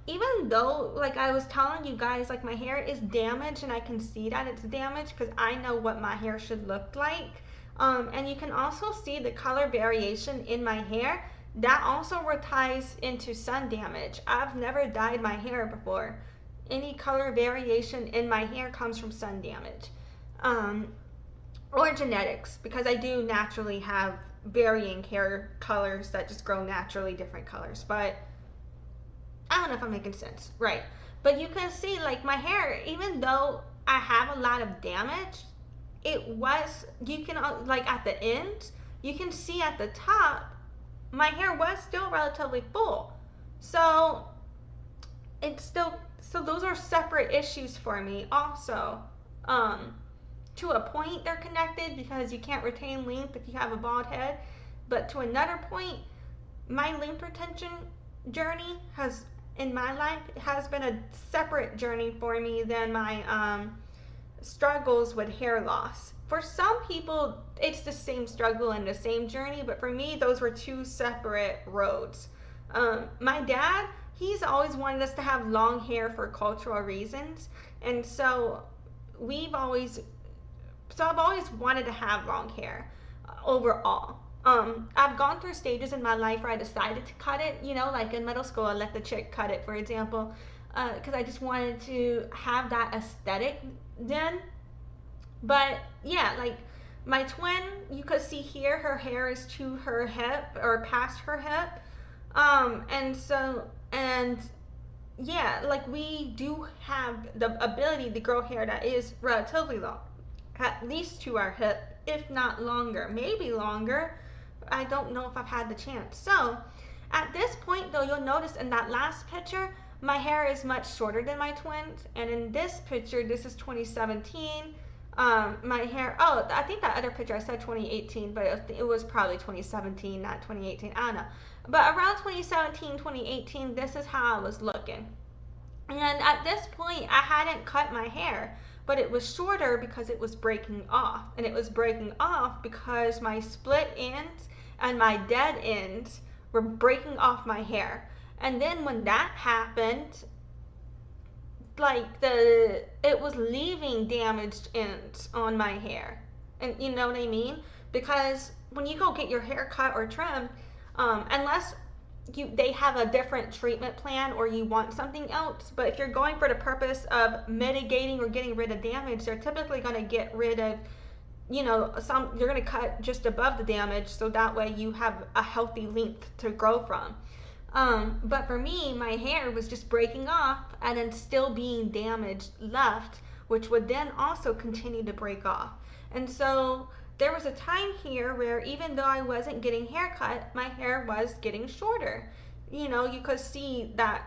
even though, like I was telling you guys, like, my hair is damaged, and I can see that it's damaged because I know what my hair should look like And you can also see the color variation in my hair. That also ties into sun damage. I've never dyed my hair before. Any color variation in my hair comes from sun damage. Or genetics, because I do naturally have varying hair colors that just grow naturally different colors. But I don't know if I'm making sense. Right. But you can see, like, my hair, even though I have a lot of damage, it was, you can, like, at the end, you can see at the top, my hair was still relatively full. So it's still, so those are separate issues for me also. To a point they're connected because you can't retain length if you have a bald head, but to another point, my length retention journey has, in my life, has been a separate journey for me than my struggles with hair loss. For some people, it's the same struggle and the same journey, but for me, those were two separate roads. My dad, he's always wanted us to have long hair for cultural reasons, and so I've always wanted to have long hair overall. I've gone through stages in my life where I decided to cut it, like in middle school, I let the chick cut it, for example, because I just wanted to have that aesthetic then. But yeah, like my twin, you could see here, her hair is to her hip or past her hip. And yeah, like we do have the ability to grow hair that is relatively long, at least to our hip, if not longer, maybe longer. I don't know if I've had the chance. So at this point though, you'll notice in that last picture, my hair is much shorter than my twins. And in this picture, this is 2017. My hair, oh, I think that other picture I said 2018, but it was probably 2017, not 2018. I don't know. But around 2017, 2018, this is how I was looking. And at this point, I hadn't cut my hair, but it was shorter because it was breaking off. And it was breaking off because my split ends and my dead ends were breaking off my hair. And then when that happened, like it was leaving damaged ends on my hair. And you know what I mean? Because when you go get your hair cut or trimmed, unless they have a different treatment plan or you want something else, but if you're going for the purpose of mitigating or getting rid of damage, they're typically going to get rid of, you're going to cut just above the damage so that way you have a healthy length to grow from. But for me, my hair was just breaking off and then still being damaged left, which would then also continue to break off. And so there was a time here where even though I wasn't getting haircut, my hair was getting shorter. You could see that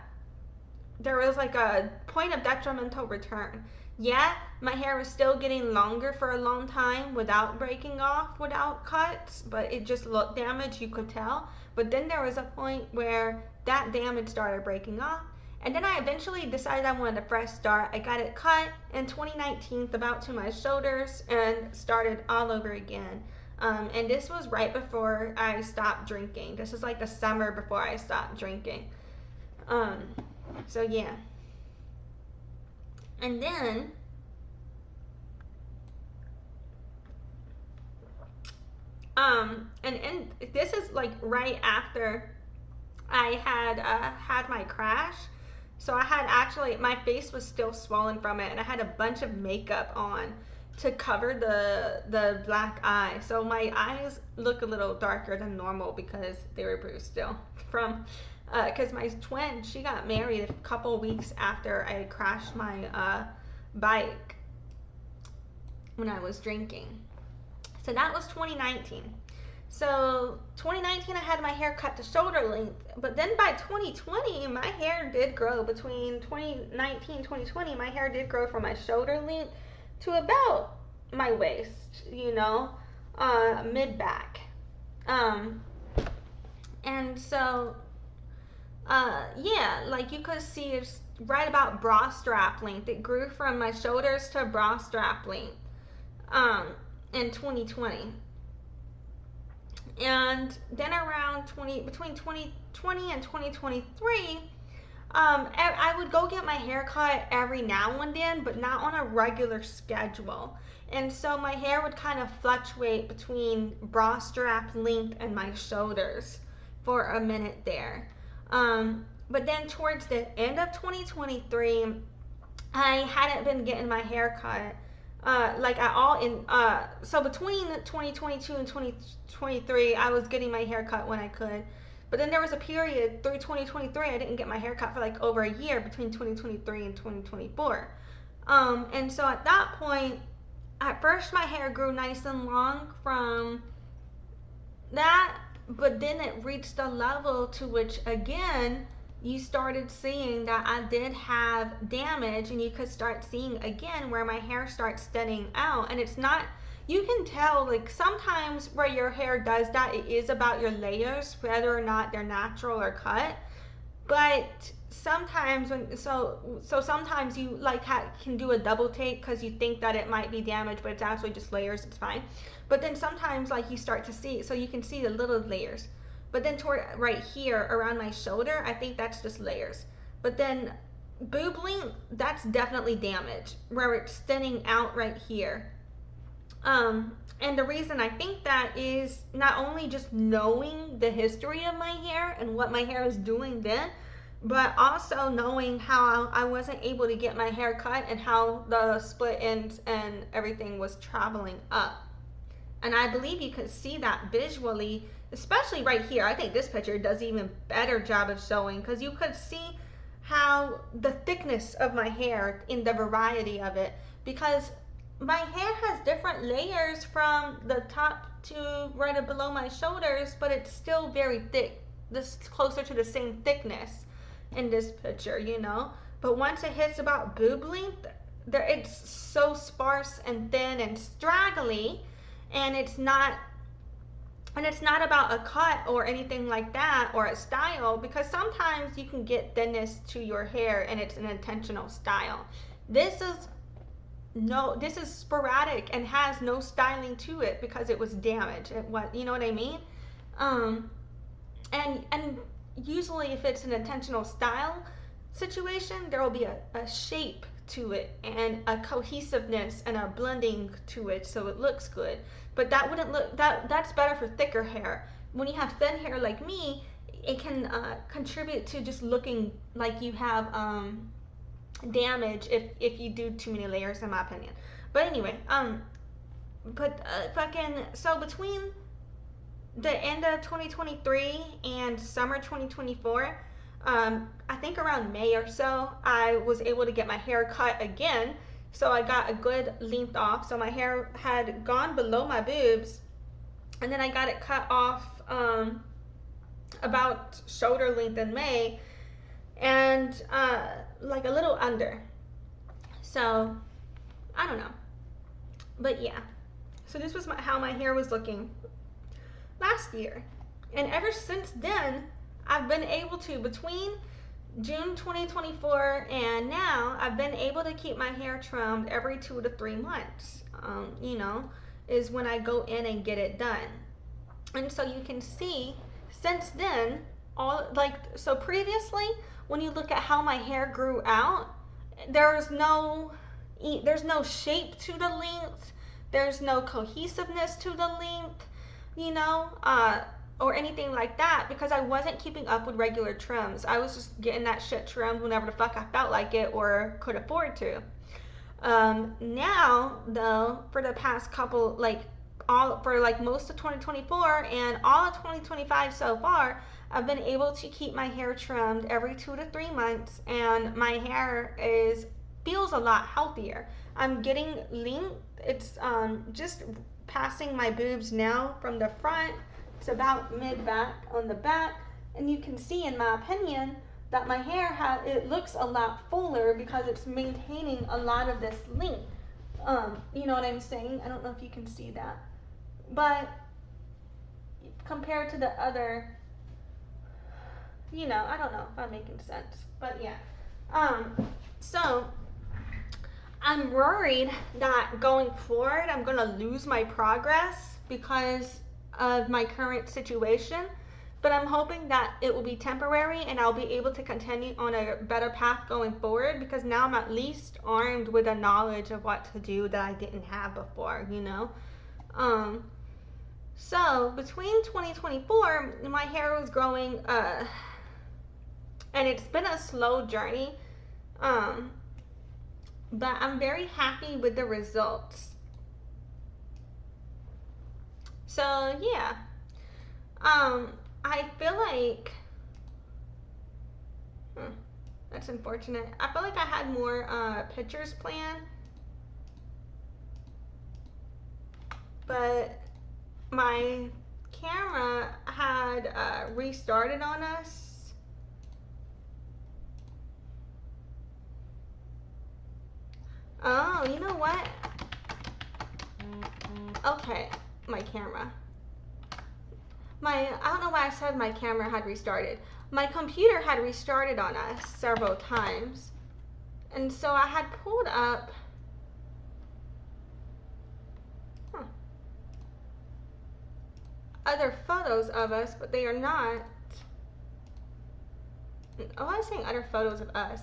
there was like a point of detrimental return. Yeah, my hair was still getting longer for a long time without breaking off, without cuts, but it just looked damaged, you could tell. But then there was a point where that damage started breaking off. And then I eventually decided I wanted a fresh start. I got it cut in 2019, about to my shoulders, and started all over again. And this was right before I stopped drinking. This is like the summer before I stopped drinking. So yeah. And then and this is like right after I had my crash. So I had actually, my face was still swollen from it, and I had a bunch of makeup on to cover the black eye. So my eyes look a little darker than normal because they were bruised still from, because my twin, she got married a couple weeks after I crashed my bike when I was drinking. So that was 2019. So 2019, I had my hair cut to shoulder length, but then by 2020, my hair did grow. Between 2019 and 2020, my hair did grow from my shoulder length to about my waist, mid-back. And so, yeah, like you could see it's right about bra strap length. It grew from my shoulders to bra strap length in 2020. And then between 2020 and 2023, I would go get my hair cut every now and then, but not on a regular schedule. And so my hair would kind of fluctuate between bra strap length and my shoulders for a minute there. But then towards the end of 2023, I hadn't been getting my hair cut like at all so between 2022 and 2023 I was getting my hair cut when I could, but then there was a period through 2023 I didn't get my hair cut for like over a year between 2023 and 2024. And so at that point, at first my hair grew nice and long from that, but then it reached a level to which again you started seeing that I did have damage, and you could start seeing again where my hair starts thinning out. And it's not, you can tell like sometimes where your hair does that, it is about your layers, whether or not they're natural or cut. But sometimes sometimes you like can do a double take because you think that it might be damaged, but it's actually just layers, it's fine. But then sometimes like you start to see, so you can see the little layers. But then toward right here around my shoulder, I think that's just layers. But then boob length, that's definitely damage where it's thinning out right here. And the reason I think that is not only just knowing the history of my hair and what my hair was doing then, but also knowing how I wasn't able to get my hair cut and how the split ends and everything was traveling up. And I believe you could see that visually, especially right here. I think this picture does an even better job of showing, because you could see how the thickness of my hair in the variety of it, because my hair has different layers from the top to right below my shoulders, but it's still very thick. This is closer to the same thickness in this picture, you know. But once it hits about boob length, it's so sparse and thin and straggly, and it's not about a cut or anything like that or a style, because sometimes you can get thinness to your hair and it's an intentional style. This is sporadic and has no styling to it because it was damaged. You know what I mean? And usually if it's an intentional style situation, there will be a shape to it and a cohesiveness and a blending to it, so it looks good. But that wouldn't look, that's better for thicker hair. When you have thin hair like me, it can contribute to just looking like you have damage if you do too many layers, in my opinion. But anyway, so between the end of 2023 and summer 2024, I think around May or so, I was able to get my hair cut again. So I got a good length off. So my hair had gone below my boobs, and then I got it cut off about shoulder length in May, and like a little under. So I don't know, but yeah. So this was how my hair was looking last year, and ever since then I've been able to, between June 2024 and now, I've been able to keep my hair trimmed every 2 to 3 months. You know, is when I go in and get it done. And so you can see since then, so previously when you look at how my hair grew out, there's no shape to the length, there's no cohesiveness to the length, you know, or anything like that, because I wasn't keeping up with regular trims. I was just getting that shit trimmed whenever the fuck I felt like it or could afford to. Now though, for the past couple, most of 2024 and all of 2025 so far, I've been able to keep my hair trimmed every 2 to 3 months, and my hair feels a lot healthier. I'm getting length. It's just passing my boobs now from the front. It's about mid-back on the back, and you can see, in my opinion, that my hair it looks a lot fuller because it's maintaining a lot of this length. You know what I'm saying? I don't know if you can see that, but compared to the other, you know, I don't know if I'm making sense, but yeah. So I'm worried that going forward I'm gonna lose my progress because of my current situation, but I'm hoping that it will be temporary and I'll be able to continue on a better path going forward, because now I'm at least armed with a knowledge of what to do that I didn't have before, you know? So between 2024, my hair was growing, and it's been a slow journey, but I'm very happy with the results. So yeah, I feel like, that's unfortunate. I feel like I had more pictures planned, but my camera had restarted on us. Oh, you know what? Okay, my camera. I don't know why I said my camera had restarted. My computer had restarted on us several times. And so I had pulled up other photos of us, but they are not. Oh, I was saying other photos of us.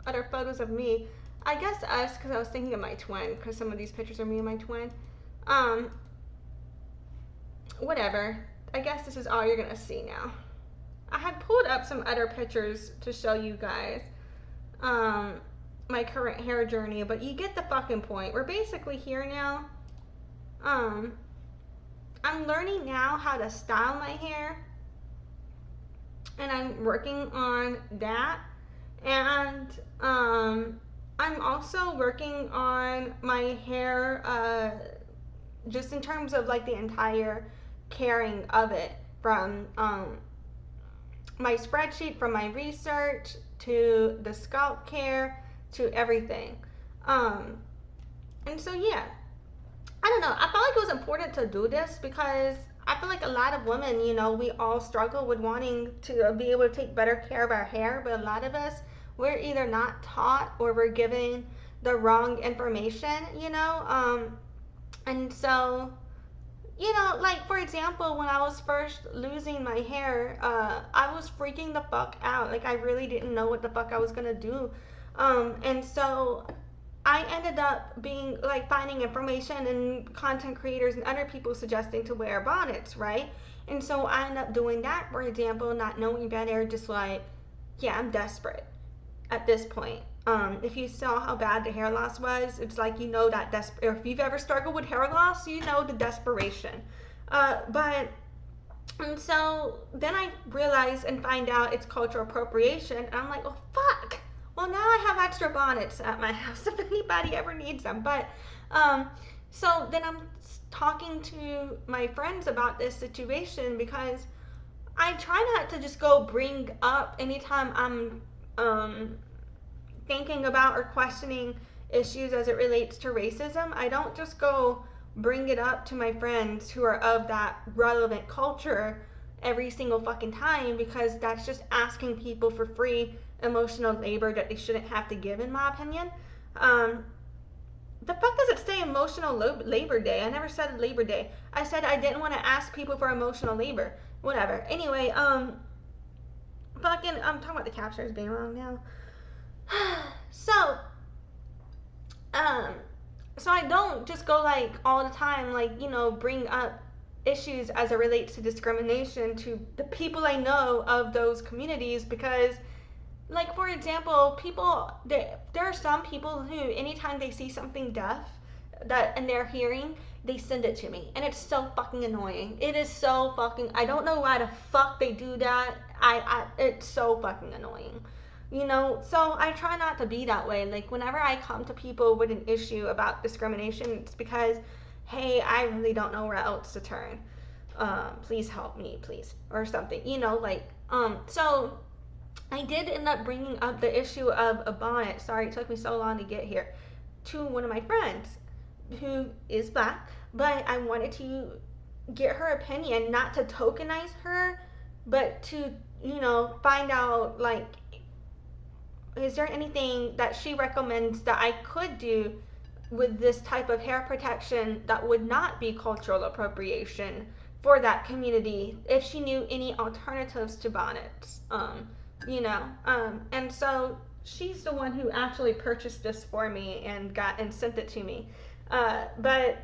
Other photos of me. I guess us, because I was thinking of my twin, because some of these pictures are me and my twin. Whatever. I guess this is all you're gonna see now. I had pulled up some other pictures to show you guys my current hair journey, but you get the fucking point. We're basically here now. I'm learning now how to style my hair, and I'm working on that. And I'm also working on my hair just in terms of like the entire caring of it, from my spreadsheet, from my research to the scalp care to everything. And so yeah, I don't know, I felt like it was important to do this because I feel like a lot of women, you know, we all struggle with wanting to be able to take better care of our hair, but a lot of us, we're either not taught or we're given the wrong information, you know. And so, you know, like for example, when I was first losing my hair, I was freaking the fuck out. Like I really didn't know what the fuck I was gonna do. And so I ended up being like finding information and content creators and other people suggesting to wear bonnets, right? And so I ended up doing that, for example, not knowing better, just like, yeah, I'm desperate at this point. If you saw how bad the hair loss was, it's like, you know, that if you've ever struggled with hair loss, you know the desperation. But and so then I realized and find out it's cultural appropriation, and I'm like, oh fuck. Well, now I have extra bonnets at my house if anybody ever needs them. But so then I'm talking to my friends about this situation, because I try not to just go bring up anytime I'm thinking about or questioning issues as it relates to racism. I don't just go bring it up to my friends who are of that relevant culture every single fucking time, because that's just asking people for free emotional labor that they shouldn't have to give, in my opinion. The fuck does it say emotional labor day? I never said Labor Day. I said I didn't want to ask people for emotional labor. Whatever. Anyway, fucking, I'm talking about the captioners being wrong now. So I don't just go like all the time, like, you know, bring up issues as it relates to discrimination to the people I know of those communities, because like for example, there are some people who anytime they see something deaf that in their hearing, they send it to me, and it's so fucking annoying. It is so fucking, I don't know why the fuck they do that. It's so fucking annoying, you know. So I try not to be that way. Like whenever I come to people with an issue about discrimination, it's because, hey, I really don't know where else to turn, please help me, please, or something, you know, like so I did end up bringing up the issue of a bonnet, sorry it took me so long to get here, to one of my friends who is black, but I wanted to get her opinion, not to tokenize her, but to, you know, find out, like, is there anything that she recommends that I could do with this type of hair protection that would not be cultural appropriation for that community if she knew any alternatives to bonnets. You know, and so she's the one who actually purchased this for me and sent it to me. But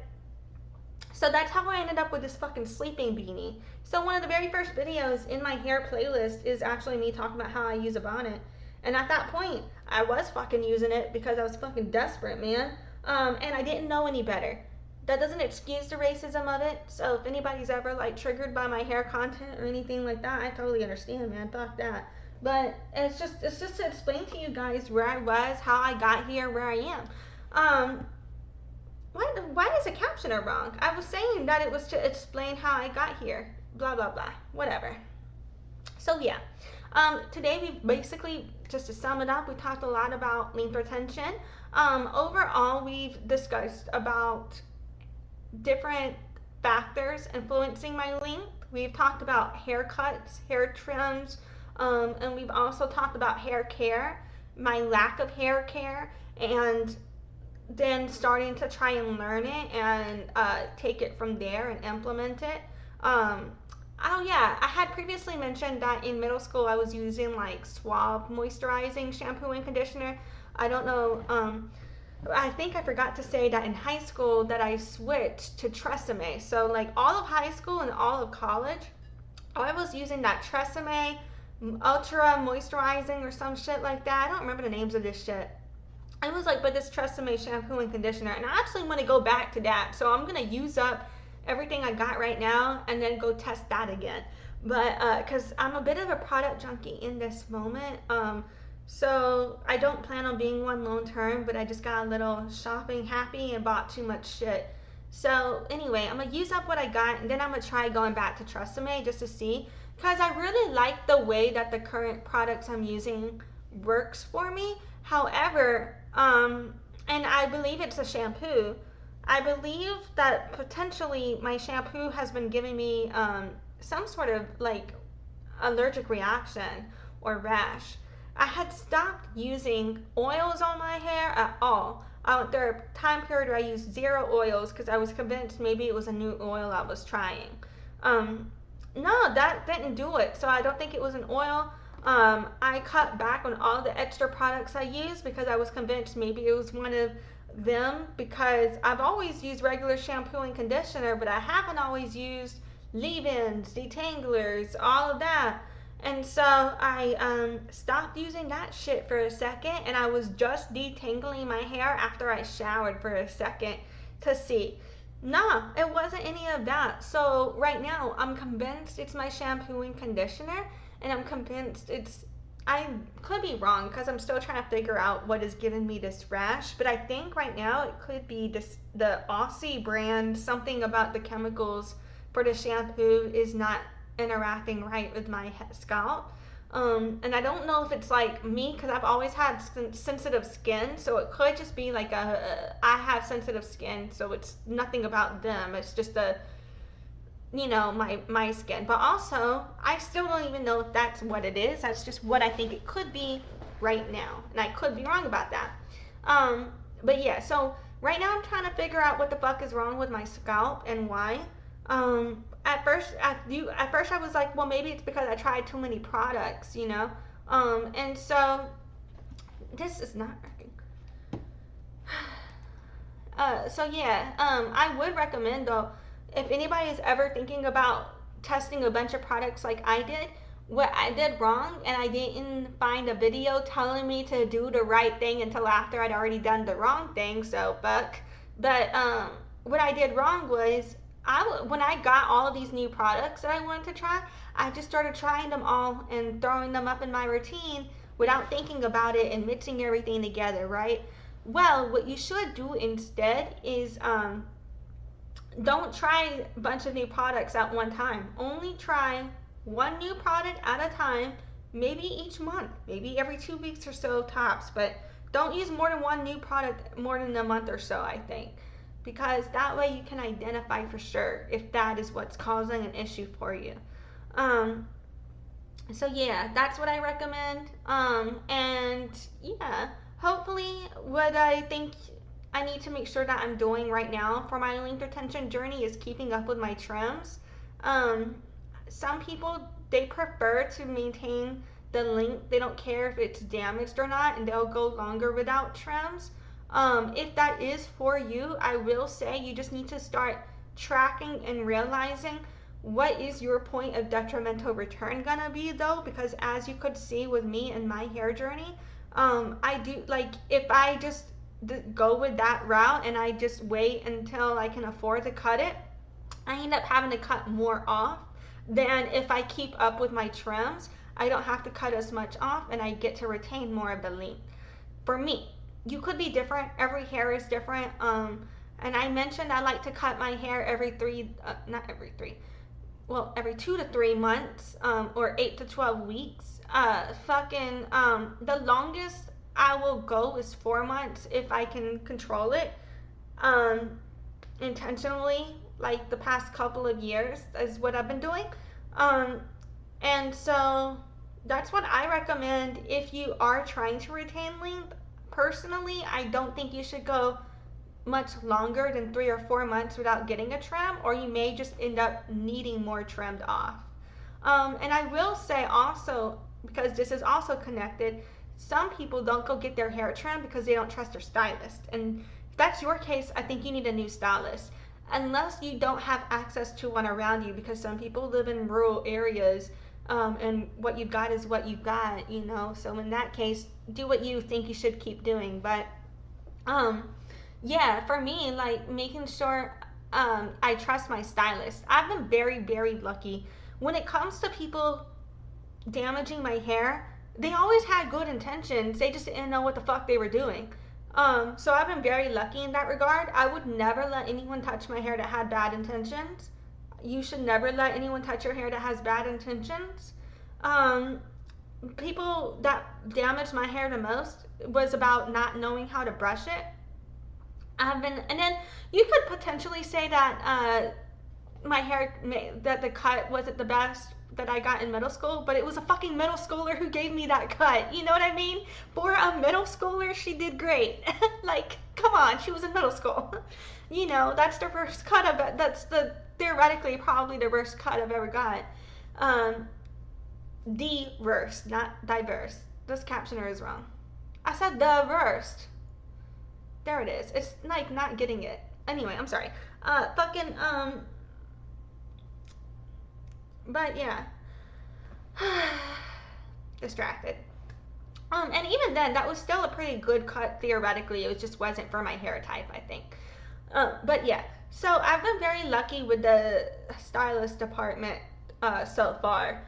so that's how I ended up with this fucking sleeping beanie. So one of the very first videos in my hair playlist is actually me talking about how I use a bonnet. And at that point, I was fucking using it because I was fucking desperate, man. And I didn't know any better. That doesn't excuse the racism of it. So if anybody's ever like triggered by my hair content or anything like that, I totally understand, man. Fuck that. But it's just to explain to you guys where I was, how I got here, where I am. Why is the captioner wrong? I was saying that it was to explain how I got here. Blah, blah, blah. Whatever. So, yeah. Today we basically, just to sum it up, we talked a lot about length retention. Overall, we've discussed about different factors influencing my length. We've talked about haircuts, hair trims, and we've also talked about hair care, my lack of hair care, and then starting to try and learn it and take it from there and implement it. Oh yeah, I had previously mentioned that in middle school I was using like Suave moisturizing shampoo and conditioner. I don't know, I think I forgot to say that in high school that I switched to Tresemme. So like all of high school and all of college, I was using that Tresemme Ultra moisturizing or some shit like that. I don't remember the names of this shit. It was like, but this Tresemme shampoo and conditioner, and I actually want to go back to that. So I'm gonna use up everything I got right now and then go test that again. But because I'm a bit of a product junkie in this moment, so I don't plan on being one long term. But I just got a little shopping happy and bought too much shit. So anyway, I'm gonna use up what I got, and then I'm gonna try going back to Tresemme just to see, because I really like the way that the current products I'm using works for me. However, and I believe it's a shampoo. I believe that potentially my shampoo has been giving me some sort of like allergic reaction or rash. I had stopped using oils on my hair at all. There are time period where I used zero oils because I was convinced maybe it was a new oil I was trying. No, that didn't do it. So I don't think it was an oil. I cut back on all the extra products I used because I was convinced maybe it was one of them, because I've always used regular shampoo and conditioner, but I haven't always used leave-ins, detanglers, all of that. And so I stopped using that shit for a second, and I was just detangling my hair after I showered for a second to see. Nah, it wasn't any of that. So right now I'm convinced it's my shampoo and conditioner, and I'm convinced I could be wrong because I'm still trying to figure out what is giving me this rash, but I think right now it could be the Aussie brand. Something about the chemicals for the shampoo is not interacting right with my scalp. And I don't know if it's like me, because I've always had sensitive skin, so it could just be like I have sensitive skin, so it's nothing about them. It's just my skin. But also, I still don't even know if that's what it is. That's just what I think it could be right now, and I could be wrong about that. But yeah, so right now I'm trying to figure out what the fuck is wrong with my scalp and why. At first I was like, well, maybe it's because I tried too many products, and so this is not working. So yeah, I would recommend though, if anybody is ever thinking about testing a bunch of products like I did, what I did wrong, and I didn't find a video telling me to do the right thing until after I'd already done the wrong thing, so fuck. But what I did wrong was, when I got all of these new products that I wanted to try, I just started trying them all and throwing them up in my routine without thinking about it and mixing everything together, right? Well, what you should do instead is don't try a bunch of new products at one time. Only try one new product at a time, maybe each month, maybe every 2 weeks or so tops, but don't use more than one new product more than a month or so, I think, because that way you can identify for sure if that is what's causing an issue for you. So yeah, that's what I recommend. And yeah, hopefully what I think I need to make sure that I'm doing right now for my length retention journey is keeping up with my trims. Um, some people, they prefer to maintain the length. They don't care if it's damaged or not, and they'll go longer without trims. If that is for you, I will say you just need to start tracking and realizing what is your point of detrimental return gonna be, though, because as you could see with me and my hair journey, I do, like, if I just go with that route and I just wait until I can afford to cut it, I end up having to cut more off than if I keep up with my trims. I don't have to cut as much off and I get to retain more of the length. For me, you could be different. Every hair is different. And I mentioned I like to cut my hair every not every three, well, every 2 to 3 months, or 8 to 12 weeks. The longest I will go is 4 months if I can control it. Um, Intentionally, like the past couple of years is what I've been doing. Um, and so that's what I recommend if you are trying to retain length. Personally, I don't think you should go much longer than 3 or 4 months without getting a trim, or you may just end up needing more trimmed off. And I will say also, because this is also connected, some people don't go get their hair trimmed because they don't trust their stylist. And if that's your case, I think you need a new stylist. Unless you don't have access to one around you, because some people live in rural areas, and what you've got is what you've got, you know. So in that case, do what you think you should keep doing. But yeah, for me, like making sure I trust my stylist. I've been very, very lucky. When it comes to people damaging my hair, they always had good intentions. They just didn't know what the fuck they were doing. So I've been very lucky in that regard. I would never let anyone touch my hair that had bad intentions. You should never let anyone touch your hair that has bad intentions. People that damaged my hair the most was about not knowing how to brush it. And then you could potentially say that my hair, that the cut wasn't the best that I got in middle school, but it was a fucking middle schooler who gave me that cut. You know what I mean? For a middle schooler, she did great. Like, come on, she was in middle school. You know, that's the worst cut of it. That's theoretically probably the worst cut I've ever got. The worst, not diverse. This captioner is wrong. I said the worst. There it is. It's like not getting it. Anyway, I'm sorry. But yeah. Distracted. And even then, that was still a pretty good cut theoretically. It just wasn't for my hair type, I think. But yeah. So I've been very lucky with the stylist department so far.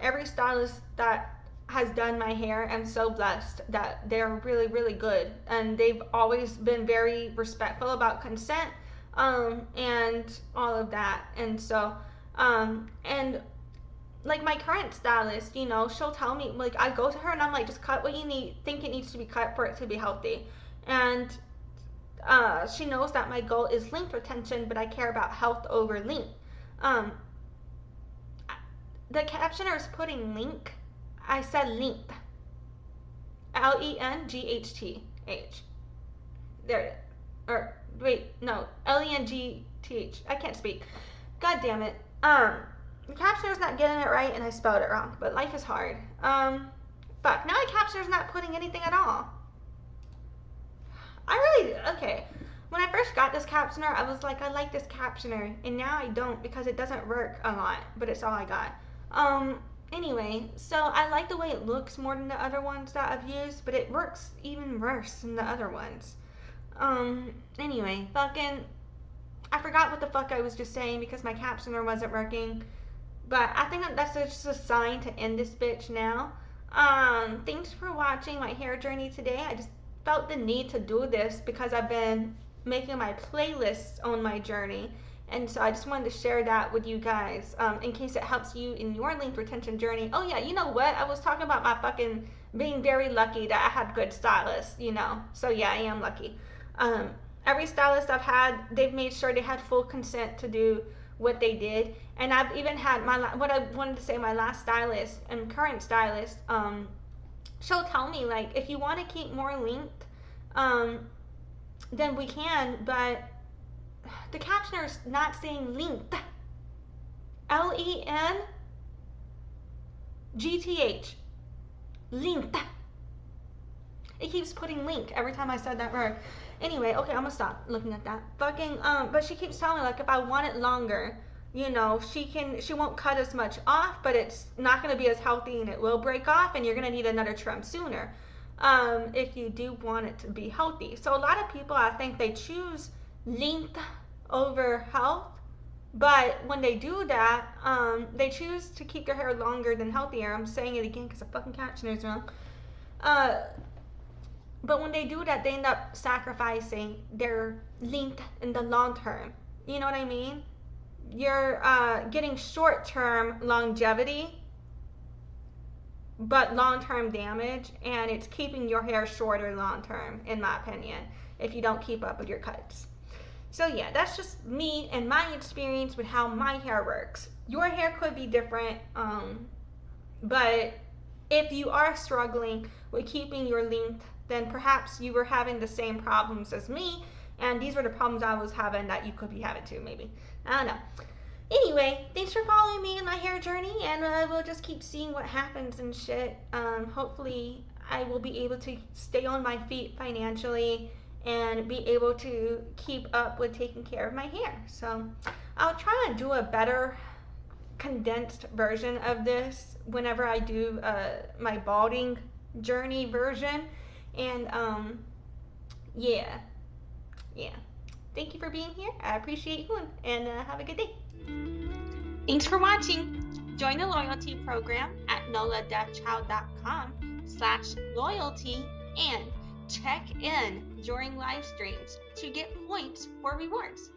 Every stylist that has done my hair, I'm so blessed that they're really, really good, and they've always been very respectful about consent, and all of that. And so and like my current stylist, you know, she'll tell me, like, I go to her and I'm like, just cut what you think it needs to be cut for it to be healthy. And she knows that my goal is length retention, but I care about health over length. The captioner is putting length. I said length. Lenghth. There it is. Or wait, no, Length. I can't speak. God damn it. The captioner's not getting it right and I spelled it wrong, but life is hard. Fuck, now the captioner's not putting anything at all. Okay. When I first got this captioner, I was like, I like this captioner, and now I don't because it doesn't work a lot, but it's all I got. Anyway, so I like the way it looks more than the other ones that I've used, but it works even worse than the other ones. Anyway, I forgot what the fuck I was just saying because my captioner wasn't working. But I think that's just a sign to end this bitch now. Thanks for watching my hair journey today. I just felt the need to do this because I've been making my playlists on my journey. And so I just wanted to share that with you guys, in case it helps you in your length retention journey. Oh yeah, you know what? I was talking about my fucking being very lucky that I had good stylists, you know. So yeah, I am lucky. Every stylist I've had, they've made sure they had full consent to do what they did. And I've even had my last stylist and current stylist, she'll tell me, like, if you want to keep more length, then we can, but the captioner's not saying length. Length. Length. It keeps putting link every time I said that word. Anyway, okay, I'm gonna stop looking at that. Fucking, but she keeps telling me, like, if I want it longer, you know, she won't cut as much off, but it's not gonna be as healthy and it will break off and you're gonna need another trim sooner. If you do want it to be healthy. So a lot of people, I think they choose length over health, but when they do that, they choose to keep their hair longer than healthier. I'm saying it again because the fucking captioner is wrong. But when they do that, they end up sacrificing their length in the long term. You know what I mean? You're getting short-term longevity, but long-term damage, and it's keeping your hair shorter long-term, in my opinion, if you don't keep up with your cuts. So yeah, that's just me and my experience with how my hair works. Your hair could be different, but if you are struggling with keeping your length, then perhaps you were having the same problems as me, and these were the problems I was having that you could be having too, maybe. I don't know. Anyway, thanks for following me in my hair journey, and we'll just keep seeing what happens and shit. Hopefully, I will be able to stay on my feet financially and be able to keep up with taking care of my hair. So I'll try and do a better condensed version of this whenever I do my balding journey version. And yeah. Thank you for being here. I appreciate you, and have a good day. Thanks for watching. Join the loyalty program at noladeathchild.com/loyalty and check in during live streams to get points for rewards.